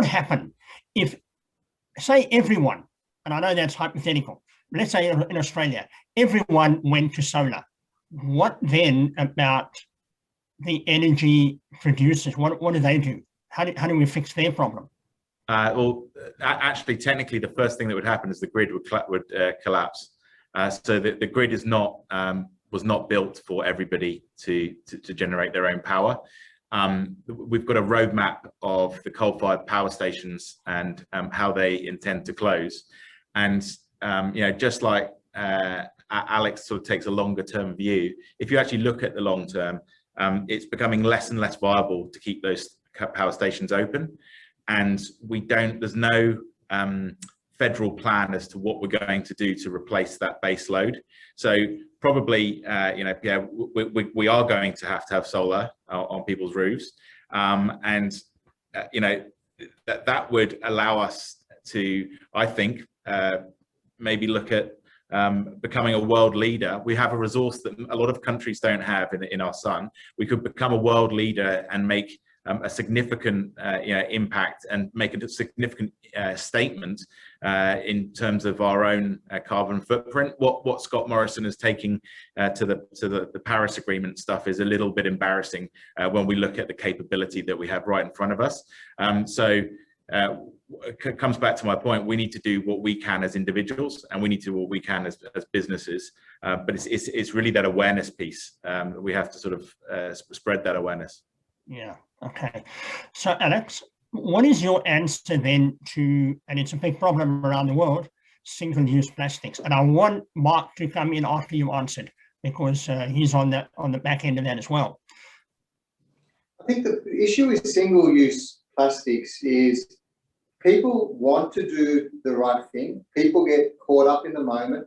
happen if, say, everyone, and I know that's hypothetical, but let's say in Australia, everyone went to solar? What then about the energy producers? What do they do? How do we fix their problem? Well, actually, technically, the first thing that would happen is the grid would collapse. So the grid is not was not built for everybody to generate their own power. We've got a roadmap of the coal-fired power stations and how they intend to close. And you know, just like Alex sort of takes a longer-term view, if you actually look at the long term, it's becoming less and less viable to keep those power stations open. And there's no federal plan as to what we're going to do to replace that base load. So probably, you know, yeah, we are going to have solar on people's roofs, and you know, that would allow us to, I think, maybe look at becoming a world leader. We have a resource that a lot of countries don't have in our sun. We could become a world leader and make a significant you know, impact and make a significant statement in terms of our own carbon footprint. What Scott Morrison is taking to the Paris Agreement stuff is a little bit embarrassing when we look at the capability that we have right in front of us. So it comes back to my point. We need to do what we can as individuals, and we need to do what we can as businesses. But it's really that awareness piece. We have to sort of spread that awareness. Yeah. Okay. So, Alex, what is your answer then to, and it's a big problem around the world, single-use plastics? And I want Mark to come in after you answered, because he's on the back end of that as well. I think the issue with single-use plastics is people want to do the right thing. People get caught up in the moment.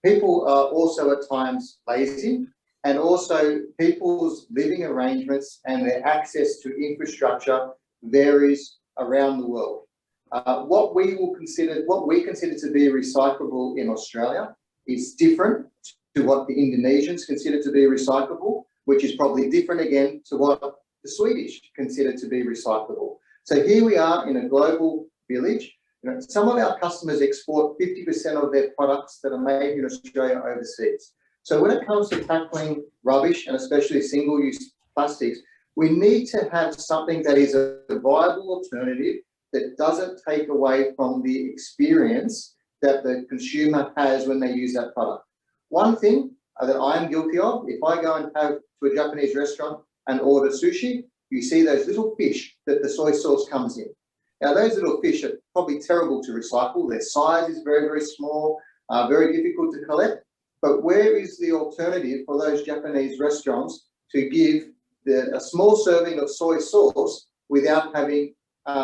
People are also at times lazy. And also people's living arrangements and their access to infrastructure varies around the world. What we consider to be recyclable in Australia is different to what the Indonesians consider to be recyclable, which is probably different again to what the Swedish consider to be recyclable. So here we are in a global village. You know, some of our customers export 50% of their products that are made in Australia overseas. So when it comes to tackling rubbish, and especially single-use plastics, We need to have something that is a viable alternative that doesn't take away from the experience that the consumer has when they use that product. One thing that I'm guilty of, if I go and have to a Japanese restaurant and order sushi, you see those little fish that the soy sauce comes in. Now, those little fish are probably terrible to recycle. Their size is very, very small, very difficult to collect. But where is the alternative for those Japanese restaurants to give a small serving of soy sauce without having,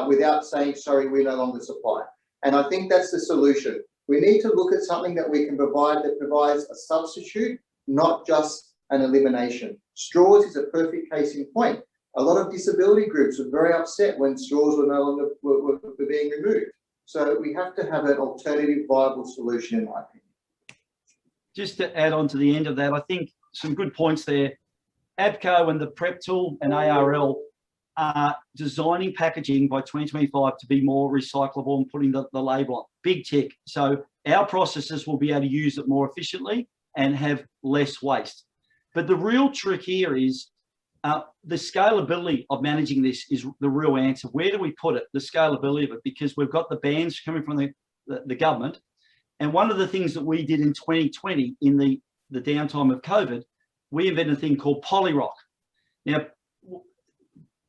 without saying, sorry, we no longer supply? And I think that's the solution. We need to look at something that we can provide that provides a substitute, not just an elimination. Straws is a perfect case in point. A lot of disability groups were very upset when straws were no longer were being removed. So we have to have an alternative viable solution, in my opinion. Just to add on to the end of that, I think some good points there. ABCO and the Prep Tool and ARL are designing packaging by 2025 to be more recyclable and putting the label on. Big tick. So our processes will be able to use it more efficiently and have less waste. But the real trick here is the scalability of managing this is the real answer. Where do we put it? The scalability of it, because we've got the bans coming from the government. And one of the things that we did in 2020 in the downtime of COVID, we invented a thing called Polyrock. Now,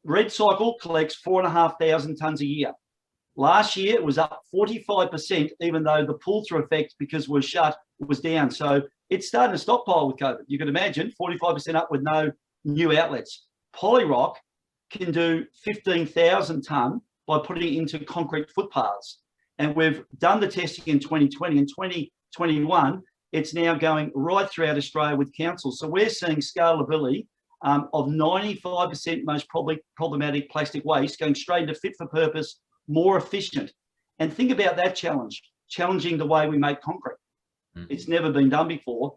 Red Cycle collects 4,500 tonnes a year. Last year, it was up 45%, even though the pull-through effect, because we're shut, was down. So it's starting to stockpile with COVID. You can imagine 45% up with no new outlets. Polyrock can do 15,000 tonne by putting it into concrete footpaths. And we've done the testing in 2020 and 2021. It's now going right throughout Australia with councils. So we're seeing scalability of 95% most problematic plastic waste going straight into fit for purpose, more efficient. And think about that challenge, challenging the way we make concrete. It's never been done before,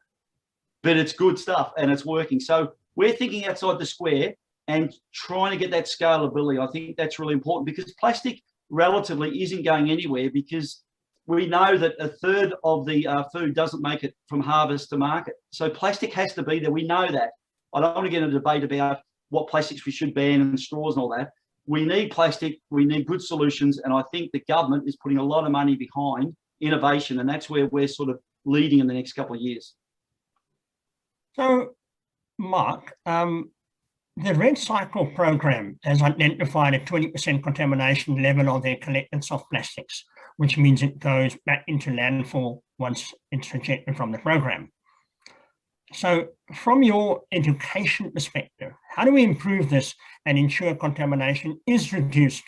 but it's good stuff and it's working. So we're thinking outside the square and trying to get that scalability. I think that's really important because plastic relatively isn't going anywhere, because we know that a third of the food doesn't make it from harvest to market. So plastic has to be there. We know that. I don't want to get into a debate about what plastics we should ban and straws and all that. We need plastic. We need good solutions. And I think the government is putting a lot of money behind innovation. And that's where we're sort of leading in the next couple of years. So, Mark, the Red Cycle program has identified a 20% contamination level of their collected soft plastics, which means it goes back into landfill once it's rejected from the program. So from your education perspective, how do we improve this and ensure contamination is reduced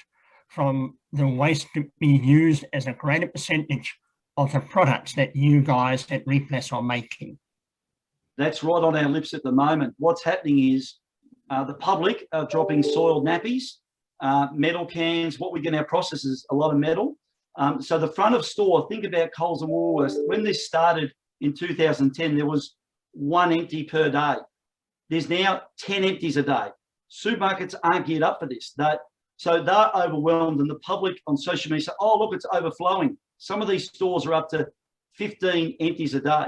from the waste to be used as a greater percentage of the products that you guys at Replace are making? That's right on our lips at the moment. What's happening is the public are dropping soiled nappies, metal cans. What we get in our process is a lot of metal. So the front of store, think about Coles and Woolworths. When this started in 2010, there was 1 empty per day. There's now 10 empties a day. Supermarkets aren't geared up for this. So they're overwhelmed, and the public on social media say, oh, look, it's overflowing. Some of these stores are up to 15 empties a day.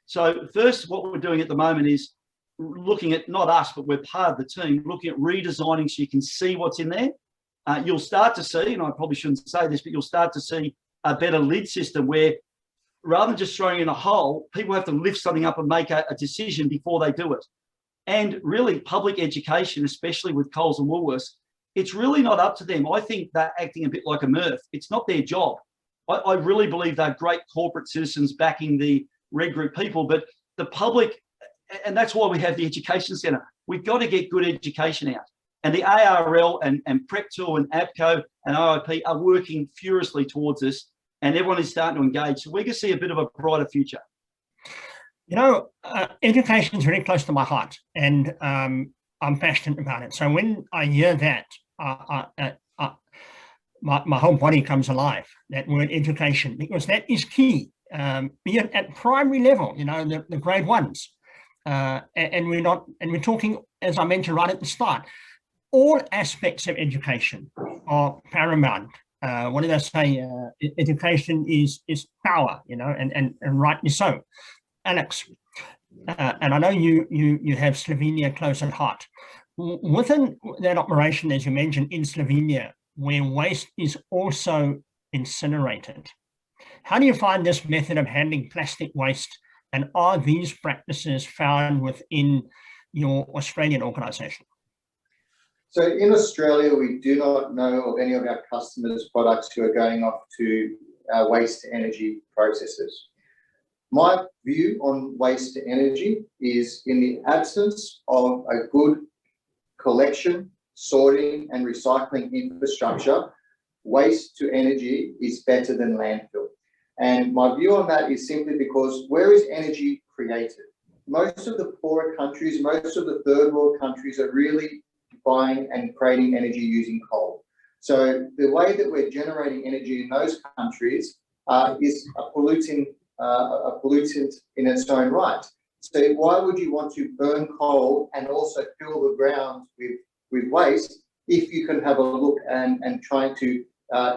So first, what we're doing at the moment is looking at, not us, but we're part of the team, looking at redesigning so you can see what's in there. You'll start to see, and I probably shouldn't say this, but you'll start to see a better lid system where rather than just throwing in a hole, people have to lift something up and make a decision before they do it. And really public education, especially with Coles and Woolworths, it's really not up to them. I think they're acting a bit like a MRF. It's not their job. I really believe they're great corporate citizens backing the Red Group people, but the public, and that's why we have the Education Centre. We've got to get good education out. And the ARL and Prep Tool and ABCO and AIP are working furiously towards this, and everyone is starting to engage. So we can see a bit of a brighter future. You know, education is very close to my heart, and I'm passionate about it. So when I hear that, my whole body comes alive, that word education, because that is key, be it at primary level, you know, the grade ones. And we're talking, as I mentioned right at the start, all aspects of education are paramount. What did I say? Education is power, you know, and rightly so. Alex, and I know you have Slovenia close at heart. within that operation, as you mentioned, in Slovenia, where waste is also incinerated, how do you find this method of handling plastic waste, and are these practices found within your Australian organisation? So in Australia, we do not know of any of our customers' products who are going off to waste to energy processes. My view on waste to energy is, in the absence of a good collection, sorting and recycling infrastructure, waste to energy is better than landfill. And my view on that is simply because where is energy created? Most of the poorer countries, most of the third world countries are really buying and creating energy using coal. So the way that we're generating energy in those countries is a pollutant in its own right. So why would you want to burn coal and also fill the ground with waste if you can have a look and try to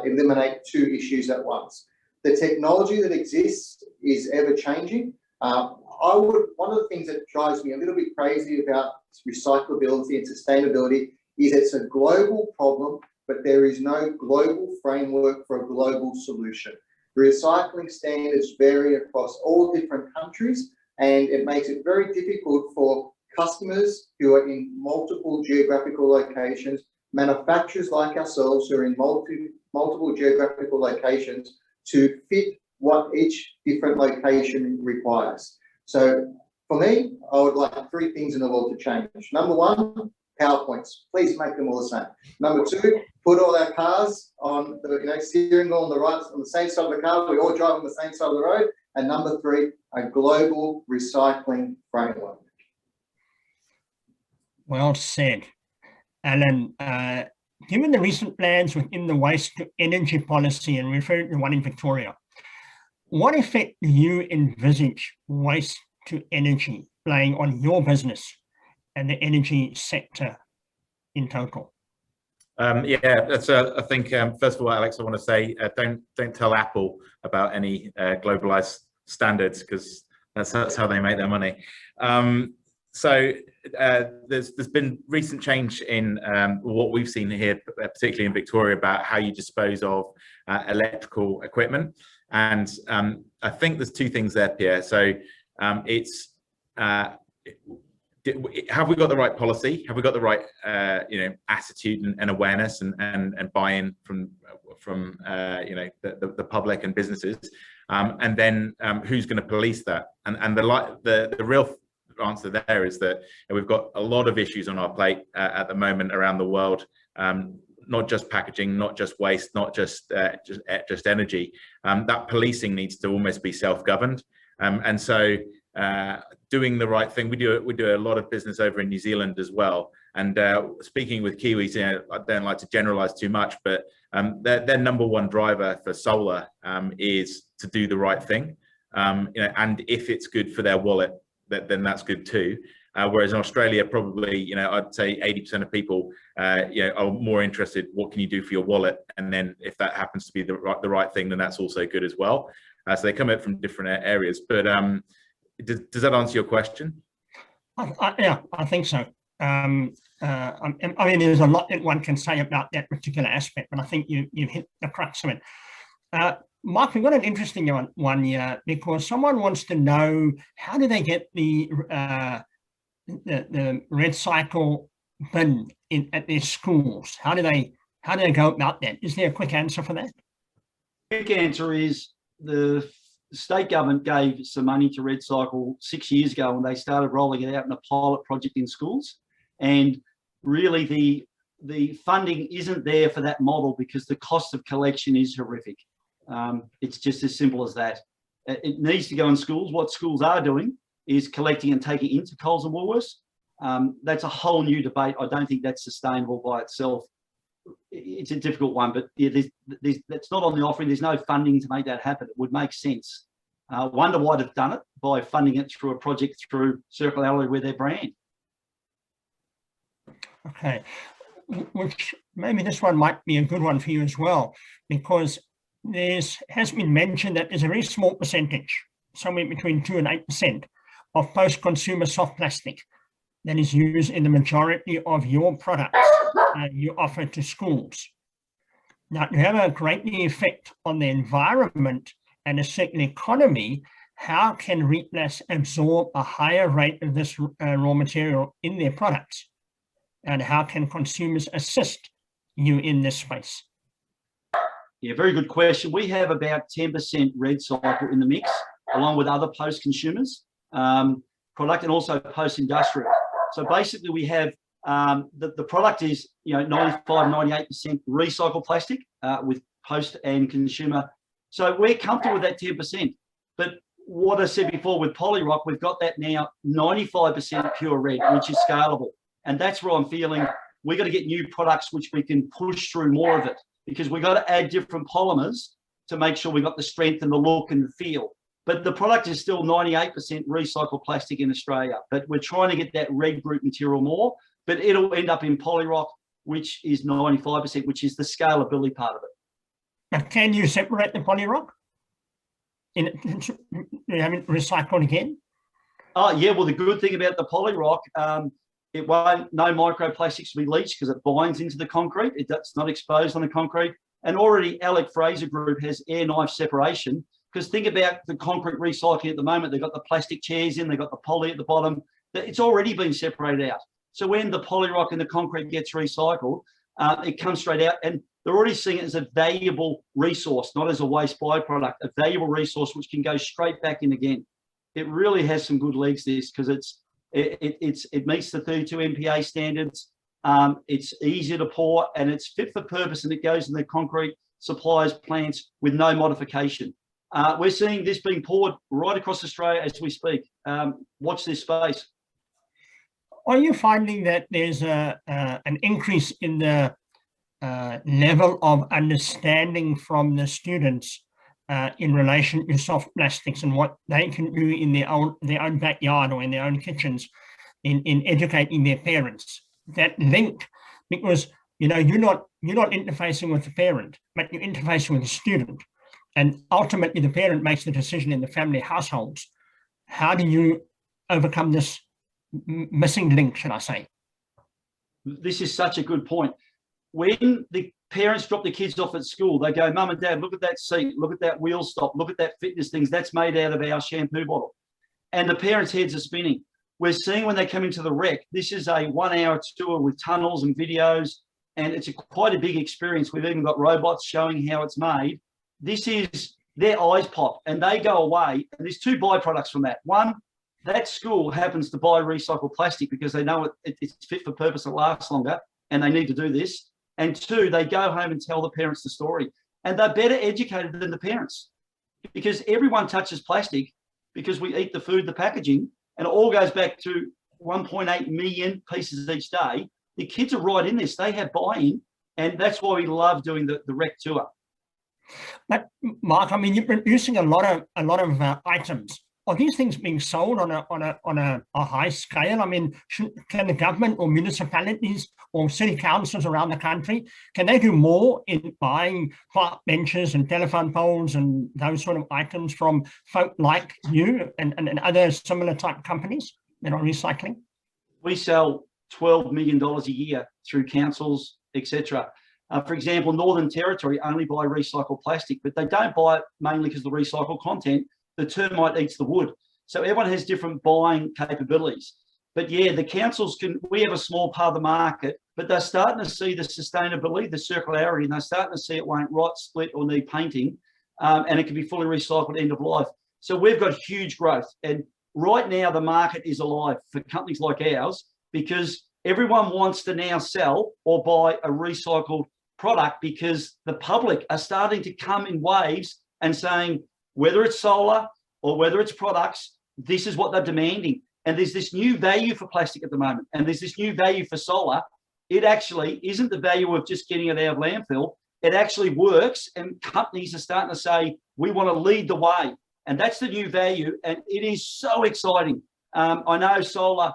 eliminate two issues at once? The technology that exists is ever changing. One of the things that drives me a little bit crazy about recyclability and sustainability is it's a global problem, but there is no global framework for a global solution. Recycling standards vary across all different countries, and it makes it very difficult for customers who are in multiple geographical locations, manufacturers like ourselves who are in multiple geographical locations, to fit what each different location requires. So for me, I would like three things in the world to change. Number one, PowerPoints. Please make them all the same. Number two, put all our cars on the steering wheel on the same side of the car. We all drive on the same side of the road. And number three, a global recycling framework. Well said. Alan, given the recent plans within the waste to energy policy, and referring to one in Victoria, what effect do you envisage waste to energy playing on your business and the energy sector in total? Yeah, that's I think first of all, Alex, I want to say don't tell Apple about any globalized standards, because that's how they make their money. So there's been recent change in what we've seen here, particularly in Victoria, about how you dispose of electrical equipment. And I think there's two things there, Pierre. So it's have we got the right policy? Have we got the right attitude and awareness and buy-in from the public and businesses? And then who's going to police that? And the real answer there is that we've got a lot of issues on our plate at the moment around the world. Not just packaging, not just waste, not just energy. That policing needs to almost be self-governed. And so doing the right thing, we do a lot of business over in New Zealand as well. And speaking with Kiwis, I don't like to generalize too much, but their number one driver for solar is to do the right thing. And if it's good for their wallet, then that's good too. Whereas in Australia, probably, I'd say 80% of people, are more interested, what can you do for your wallet? And then if that happens to be the right thing, then that's also good as well. So they come at from different areas. But does that answer your question? Yeah, I think so. I mean, there's a lot that one can say about that particular aspect, but I think you've hit the crux of it. Mark, we've got an interesting one here, because someone wants to know, how do they get the red cycle bin at their schools? How do they go about that? Is there a quick answer for that? Quick answer is the state government gave some money to Red Cycle 6 years ago, and they started rolling it out in a pilot project in schools. And really the funding isn't there for that model because the cost of collection is horrific. It's just as simple as that. It needs to go in schools. What schools are doing is collecting and taking into Coles and Woolworths. That's a whole new debate. I don't think that's sustainable by itself. It's a difficult one, but yeah, that's not on the offering. There's no funding to make that happen. It would make sense. Wonder why they've done it by funding it through a project through Circularity with their brand. Okay, which maybe this one might be a good one for you as well, because has been mentioned that there's a very small percentage, somewhere between 2 and 8% of post-consumer soft plastic that is used in the majority of your products you offer to schools. Now, to have a great effect on the environment and a circular economy, how can retailers absorb a higher rate of this raw material in their products? And how can consumers assist you in this space? Yeah, very good question. We have about 10% red cycle in the mix, along with other post-consumers product and also post-industrial. So basically we have the product is 95, 98% recycled plastic with post and consumer. So we're comfortable with that 10%. But what I said before with Polyrock, we've got that now 95% pure red, which is scalable. And that's where I'm feeling we've got to get new products which we can push through more of it, because we've got to add different polymers to make sure we've got the strength and the look and the feel. But the product is still 98% recycled plastic in Australia. But we're trying to get that red group material more, but it'll end up in Polyrock, which is 95%, which is the scalability part of it. But can you separate the Polyrock? You haven't recycled again? Oh, yeah. Well, the good thing about the Polyrock, it won't, no microplastics will be leached because it binds into the concrete. It's not exposed on the concrete. And already Alec Fraser Group has air knife separation, because think about the concrete recycling at the moment. They've got the plastic chairs in, they've got the poly at the bottom. It's already been separated out. So when the Polyrock and the concrete gets recycled, it comes straight out, and they're already seeing it as a valuable resource, not as a waste byproduct, a valuable resource which can go straight back in again. It really has some good legs, this, because it meets the 32 MPA standards. It's easier to pour and it's fit for purpose, and it goes in the concrete suppliers' plants with no modification. We're seeing this being poured right across Australia as we speak. Watch this space. Are you finding that there's an increase in the level of understanding from the students in relation to soft plastics and what they can do in their own backyard or in their own kitchens in educating their parents? That link, because you're not interfacing with the parent, but you're interfacing with the student, and ultimately the parent makes the decision in the family households. How do you overcome this missing link, should I say? This is such a good point. When the parents drop the kids off at school, they go, "Mum and Dad, look at that seat, look at that wheel stop, look at that fitness things, that's made out of our shampoo bottle." And the parents' heads are spinning. We're seeing when they come into the rec, this is a 1-hour tour with tunnels and videos, and it's quite a big experience. We've even got robots showing how it's made. This is, their eyes pop and they go away. And there's two byproducts from that. One, that school happens to buy recycled plastic because they know it's fit for purpose, it lasts longer, and they need to do this. And two, they go home and tell the parents the story. And they're better educated than the parents, because everyone touches plastic because we eat the food, the packaging, and it all goes back to 1.8 million pieces each day. The kids are right in this. They have buy-in, and that's why we love doing the rec tour. But Mark, I mean, you're producing a lot of items. Are these things being sold on a high scale? I mean, can the government or municipalities or city councils around the country, can they do more in buying park benches and telephone poles and those sort of items from folk like you and other similar type companies that are recycling? We sell $12 million a year through councils, etc. For example, Northern Territory only buy recycled plastic, but they don't buy it mainly because of the recycled content. The termite eats the wood. So everyone has different buying capabilities. But yeah, the councils we have a small part of the market, but they're starting to see the sustainability, the circularity, and they're starting to see it won't rot, split, or need painting, and it can be fully recycled end of life. So we've got huge growth. And right now, the market is alive for companies like ours, because everyone wants to now sell or buy a recycled product, because the public are starting to come in waves and saying, whether it's solar or whether it's products, this is what they're demanding. And there's this new value for plastic at the moment, and there's this new value for solar. It actually isn't the value of just getting it out of landfill. It actually works, and companies are starting to say, we want to lead the way. And that's the new value, and it is so exciting. I know solar,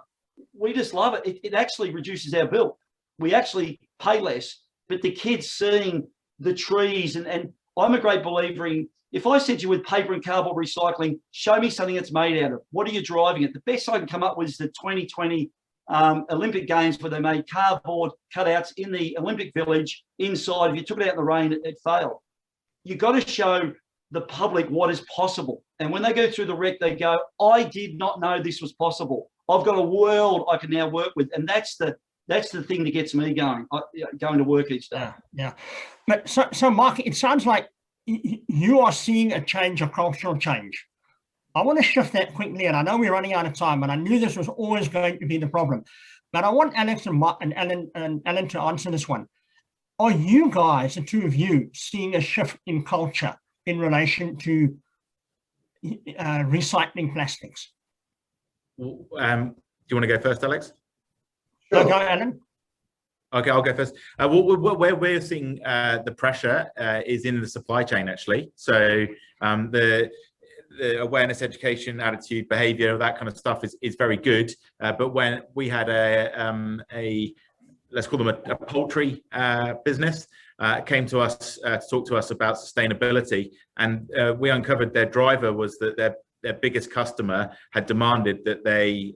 we just love it. It actually reduces our bill. We actually pay less, but the kids seeing the trees, and I'm a great believer in, if I sent you with paper and cardboard recycling, show me something that's made out of. What are you driving at? The best I can come up with is the 2020 Olympic Games where they made cardboard cutouts in the Olympic Village inside. If you took it out in the rain, it failed. You've got to show the public what is possible. And when they go through the wreck, they go, I did not know this was possible. I've got a world I can now work with. And that's the thing that gets me going to work each day. Yeah. But so Mark, it sounds like you are seeing a change, a cultural change. I want to shift that quickly, and I know we're running out of time, and I knew this was always going to be the problem. But I want Alex and Alan to answer this one. Are you guys, the two of you, seeing a shift in culture in relation to recycling plastics? Do you want to go first, Alex? Sure. Go, Alan. Okay, I'll go first. Where we're seeing the pressure is in the supply chain, actually. So the awareness, education, attitude, behavior, that kind of stuff is very good. But when we had a let's call them a poultry business, came to us to talk to us about sustainability, and we uncovered their driver was that their biggest customer had demanded that they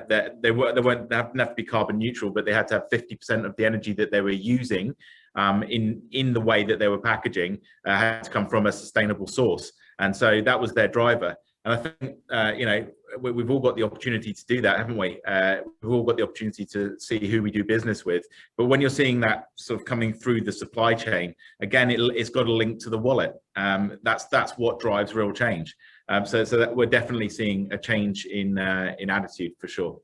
didn't have to be carbon neutral, but they had to have 50% of the energy that they were using in the way that they were packaging had to come from a sustainable source. And so that was their driver. And I think, we've all got the opportunity to do that, haven't we? We've all got the opportunity to see who we do business with. But when you're seeing that sort of coming through the supply chain, again, it's got a link to the wallet. That's what drives real change. So that we're definitely seeing a change in attitude for sure.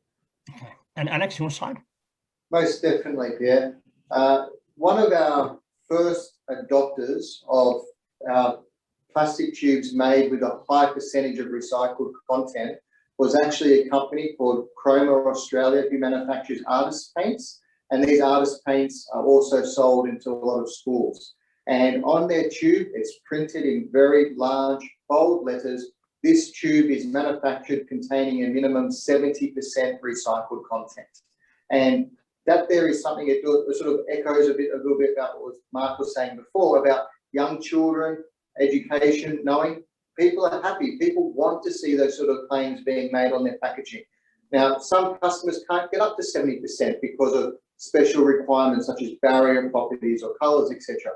Okay. And Alex, your side? Most definitely, Pierre. One of our first adopters of our plastic tubes made with a high percentage of recycled content was actually a company called Chroma Australia, who manufactures artist paints. And these artist paints are also sold into a lot of schools. And on their tube, it's printed in very large, bold letters. This tube is manufactured containing a minimum 70% recycled content. And that there is something that sort of echoes a little bit about what Mark was saying before about young children, education, knowing people are happy. People want to see those sort of claims being made on their packaging. Now, some customers can't get up to 70% because of special requirements such as barrier properties or colours, etc.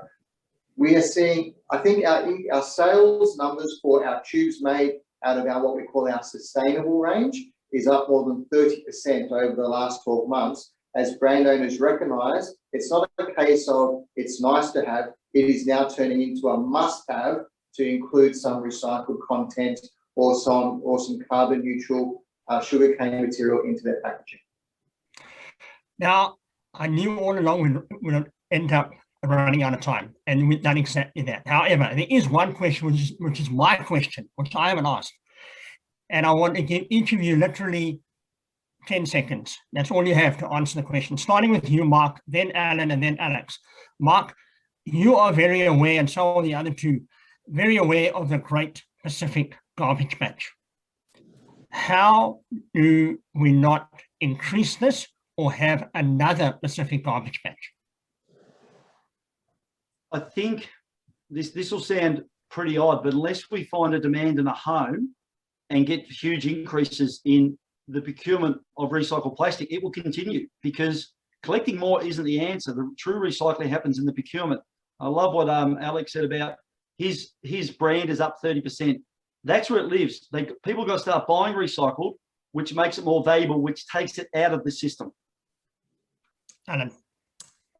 We are seeing, I think our sales numbers for our tubes made out of our what we call our sustainable range is up more than 30% over the last 12 months. As brand owners recognise, it's not a case of it's nice to have, it is now turning into a must-have to include some recycled content or some carbon neutral sugarcane material into their packaging. Now, I knew all along we'd end up running out of time, and we've done exactly that. However, there is one question which is my question, which I haven't asked, and I want to give each of you literally 10 seconds. That's all you have to answer the question, starting with you, Mark, then Alan, and then Alex. Mark, you are very aware, and so are the other two, very aware of the Great Pacific Garbage Patch. How do we not increase this or have another Pacific Garbage Patch? I think this will sound pretty odd, but unless we find a demand in a home and get huge increases in the procurement of recycled plastic, it will continue because collecting more isn't the answer. The true recycling happens in the procurement. I love what Alex said about his brand is up 30%. That's where it lives. People got to start buying recycled, which makes it more valuable, which takes it out of the system. Alan.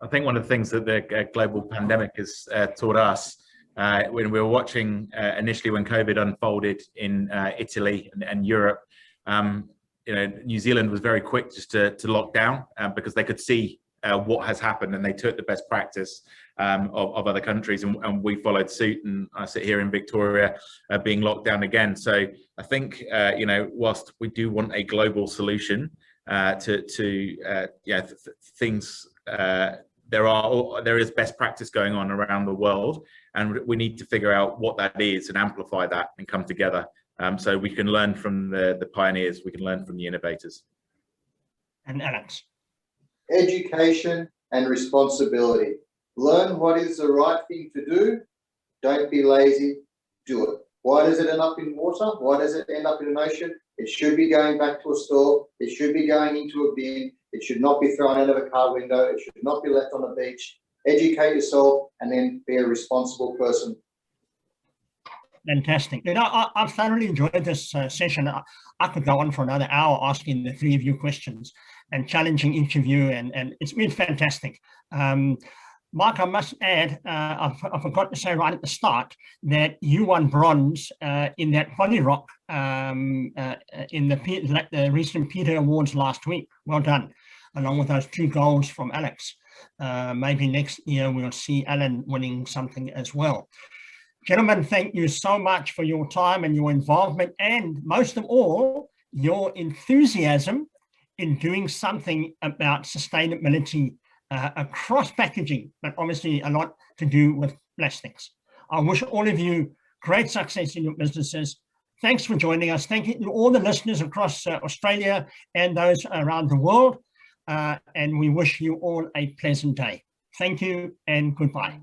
I think one of the things that the global pandemic has taught us when we were watching initially when COVID unfolded in Italy and Europe, New Zealand was very quick just to lock down because they could see what has happened and they took the best practice of other countries and we followed suit, and I sit here in Victoria being locked down again. So I think whilst we do want a global solution to things, there is best practice going on around the world, and we need to figure out what that is and amplify that and come together so we can learn from the pioneers, we can learn from the innovators. And Alex. Education and responsibility. Learn what is the right thing to do. Don't be lazy, do it. Why does it end up in water? Why does it end up in an ocean? It should be going back to a store. It should be going into a bin. It should not be thrown out of a car window. It should not be left on the beach. Educate yourself and then be a responsible person. Fantastic. You know, I've thoroughly enjoyed this session. I could go on for another hour asking the three of you questions and challenging each of you, and it's been fantastic. Mark, I must add, I forgot to say right at the start that you won bronze in that Poly Rock in the recent Peter Awards last week. Well done, along with those 2 golds from Alex. Maybe next year we'll see Alan winning something as well. Gentlemen, thank you so much for your time and your involvement, and most of all, your enthusiasm in doing something about sustainability across packaging, but obviously a lot to do with plastics. I wish all of you great success in your businesses. Thanks for joining us. Thank you to all the listeners across Australia and those around the world. And we wish you all a pleasant day. Thank you and goodbye.